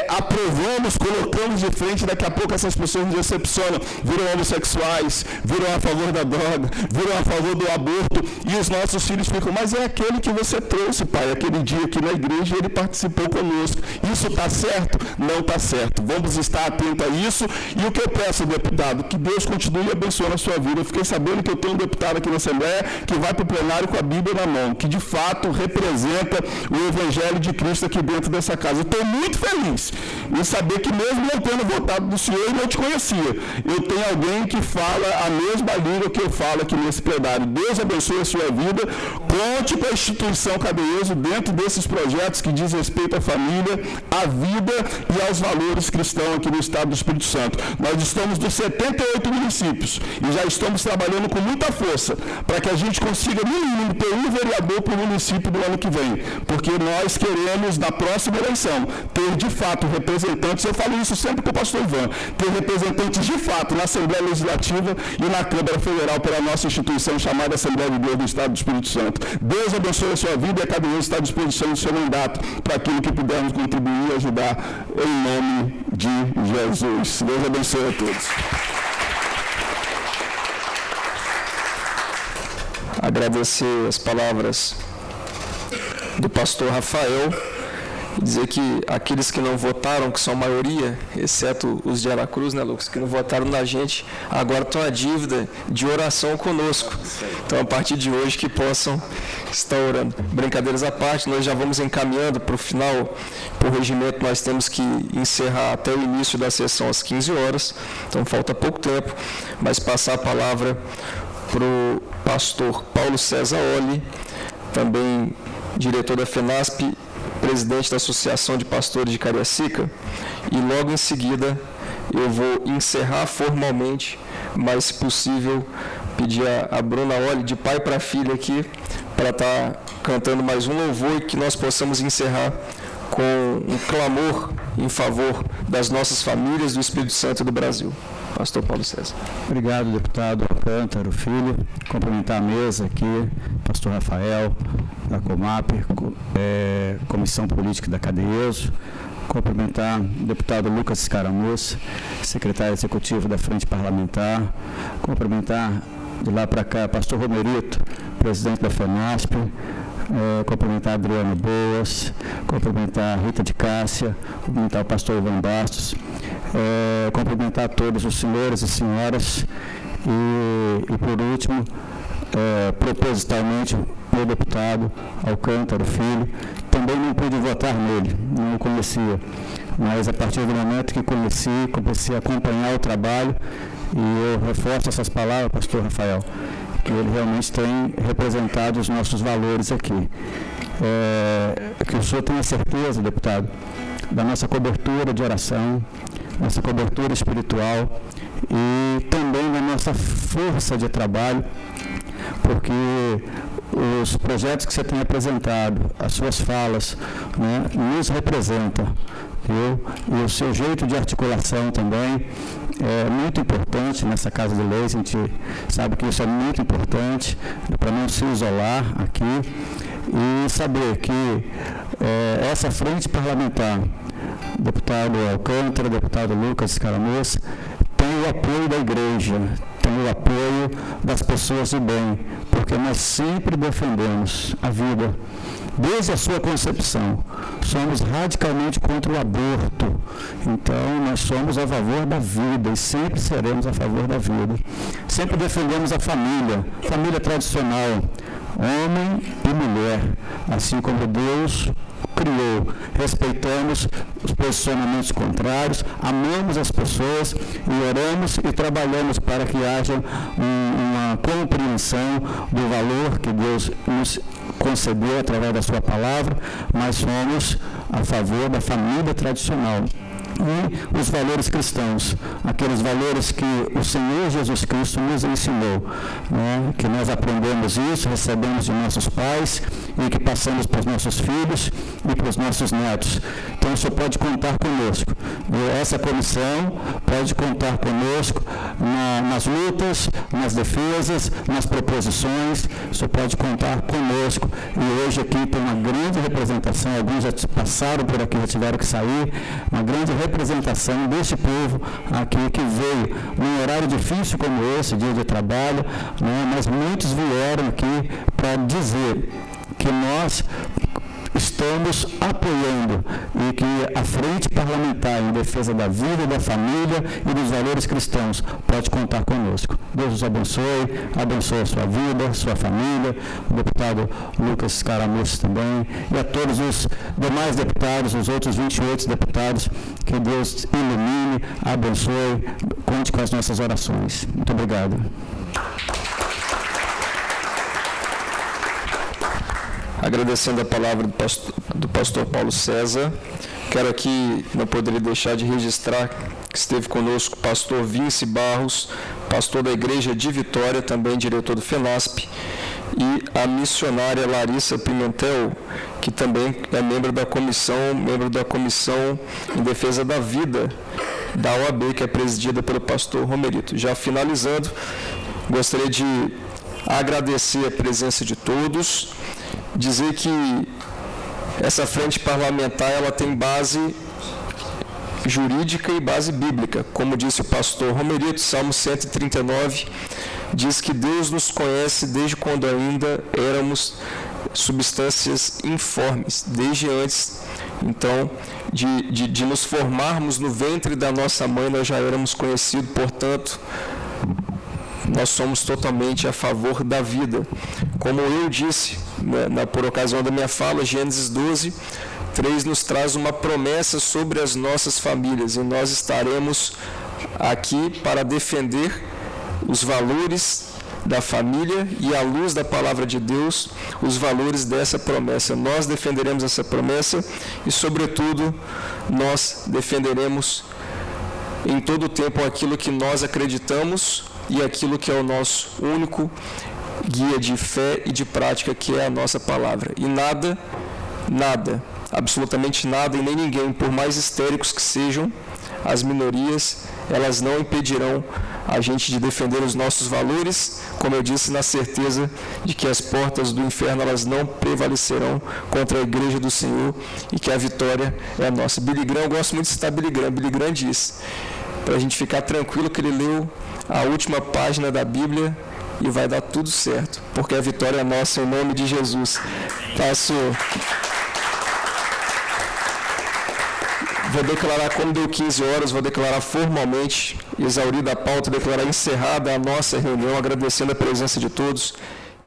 aprovamos, colocamos de frente. Daqui a pouco essas pessoas nos decepcionam. Viram homossexuais, viram a favor da droga, viram a favor do aborto. E os nossos filhos ficam, mas é aquele que você trouxe, pai, aquele dia aqui na igreja, ele participou conosco. Isso está certo? Não está certo. Vamos estar atentos a isso. E o que eu peço, deputado, que Deus continue abençoando a sua vida. Eu fiquei sabendo que eu tenho um deputado aqui na Assembleia que vai para o plenário com a Bíblia na mão, que de fato representa o Evangelho de Cristo aqui dentro dessa casa. Eu estou muito feliz em saber que mesmo não tendo votado do senhor e não te conhecia, eu tenho alguém que fala a mesma língua que eu falo aqui nesse plenário. Deus abençoe a sua vida, conte com a instituição Cadeiuso dentro desses projetos que diz respeito à família, à vida e aos valores cristãos aqui no estado do Espírito Santo. Nós estamos dos 78 municípios e já estamos trabalhando com muita força para que a gente consiga, no mínimo, ter um vereador para o município do ano que vem, porque nós queremos, na próxima eleição, ter de fato representantes, eu falo isso sempre com o pastor Ivan, ter representantes de fato na Assembleia Legislativa e na Câmara Federal pela nossa instituição chamada Assembleia de Deus do Estado do Espírito Santo. Deus abençoe a sua vida e a Cadeiuso está à disposição do seu mandato para aquilo que pudermos contribuir e ajudar em nome de Jesus. Deus abençoe a todos. Agradecer as palavras do pastor Rafael e dizer que aqueles que não votaram, que são a maioria, exceto os de Aracruz, né, Lucas, que não votaram na gente, agora estão a dívida de oração conosco. Então, a partir de hoje, que possam estar orando. Brincadeiras à parte, nós já vamos encaminhando para o final, por regimento, nós temos que encerrar até o início da sessão às 15 horas, então falta pouco tempo, mas passar a palavra para o pastor Paulo César Olli, também diretor da FENASP, presidente da Associação de Pastores de Cariacica, e logo em seguida eu vou encerrar formalmente, mas se possível pedir a Bruna Olli, de pai para filha aqui, para estar cantando mais um louvor e que nós possamos encerrar com um clamor em favor das nossas famílias, do Espírito Santo e do Brasil. Pastor Paulo César. Obrigado, deputado Alcântara, filho. Cumprimentar a mesa aqui, pastor Rafael, da Comap, Comissão Política da Cadeiuso. Cumprimentar o deputado Lucas Escaramuça, secretário executivo da Frente Parlamentar. Cumprimentar de lá para cá, pastor Romerito, presidente da FENASP. Cumprimentar a Adriana Boas, cumprimentar a Rita de Cássia, cumprimentar o pastor Ivan Bastos, cumprimentar a todos os senhores e senhoras e por último, propositalmente, meu deputado Alcântara Filho, também não pude votar nele, não o conhecia, mas a partir do momento que conheci, comecei a acompanhar o trabalho e eu reforço essas palavras, pastor Rafael, que ele realmente tem representado os nossos valores aqui. Que o senhor tenha certeza, deputado, da nossa cobertura de oração, nossa cobertura espiritual e também da nossa força de trabalho, porque os projetos que você tem apresentado, as suas falas, né, nos representam. E o seu jeito de articulação também é muito importante nessa Casa de Leis, a gente sabe que isso é muito importante para não se isolar aqui e saber que essa frente parlamentar, deputado Alcântara, deputado Lucas Escaramuça, tem o apoio da igreja, tem o apoio das pessoas de bem, porque nós sempre defendemos a vida. Desde a sua concepção, somos radicalmente contra o aborto. Então, nós somos a favor da vida e sempre seremos a favor da vida. Sempre defendemos a família tradicional, homem e mulher, assim como Deus criou. Respeitamos os posicionamentos contrários, amamos as pessoas e oramos e trabalhamos para que haja uma compreensão do valor que Deus nos concedeu através da sua palavra, mas somos a favor da família tradicional. e os valores cristãos, aqueles valores que o Senhor Jesus Cristo nos ensinou, né? Que nós aprendemos isso, recebemos de nossos pais e que passamos para os nossos filhos e para os nossos netos. Então, o senhor pode contar conosco. Essa comissão pode contar conosco nas lutas, nas defesas, nas proposições. O senhor pode contar conosco. E hoje aqui tem uma grande representação, alguns já passaram por aqui, já tiveram que sair, uma grande representação desse povo aqui que veio num horário difícil como esse, dia de trabalho, né? Mas muitos vieram aqui para dizer que nós estamos apoiando e que a Frente Parlamentar em Defesa da Vida, da Família e dos Valores Cristãos pode contar conosco. Deus os abençoe, abençoe a sua vida, sua família, o deputado Lucas Scaramucci também, e a todos os demais deputados, os outros 28 deputados, que Deus ilumine, abençoe, conte com as nossas orações. Muito obrigado. Agradecendo a palavra do pastor Paulo César, quero aqui, não poderia deixar de registrar que esteve conosco o pastor Vince Barros, pastor da Igreja de Vitória, também diretor do FENASP, e a missionária Larissa Pimentel, que também é membro da comissão em defesa da vida da OAB, que é presidida pelo pastor Romerito. Já finalizando, gostaria de agradecer a presença de todos, dizer que essa frente parlamentar ela tem base jurídica e base bíblica. Como disse o pastor Romerito, Salmo 139 diz que Deus nos conhece desde quando ainda éramos substâncias informes, desde antes, então, de nos formarmos no ventre da nossa mãe, nós já éramos conhecidos, portanto, nós somos totalmente a favor da vida. Como eu disse, por ocasião da minha fala, Gênesis 12, 3 nos traz uma promessa sobre as nossas famílias, e nós estaremos aqui para defender os valores da família e, à luz da palavra de Deus, os valores dessa promessa. Nós defenderemos essa promessa e, sobretudo, nós defenderemos em todo o tempo aquilo que nós acreditamos e aquilo que é o nosso único guia de fé e de prática, que é a nossa palavra. E nada, absolutamente nada e nem ninguém, por mais histéricos que sejam as minorias, elas não impedirão a gente de defender os nossos valores, como eu disse, na certeza de que as portas do inferno elas não prevalecerão contra a igreja do Senhor e que a vitória é a nossa. Billy Graham, eu gosto muito de citar Billy Graham. Billy Graham diz, para a gente ficar tranquilo, que ele leu a última página da Bíblia e vai dar tudo certo, porque a vitória é nossa, em nome de Jesus. Vou declarar, como deu 15 horas, vou declarar formalmente, exaurida a pauta, declarar encerrada a nossa reunião, agradecendo a presença de todos.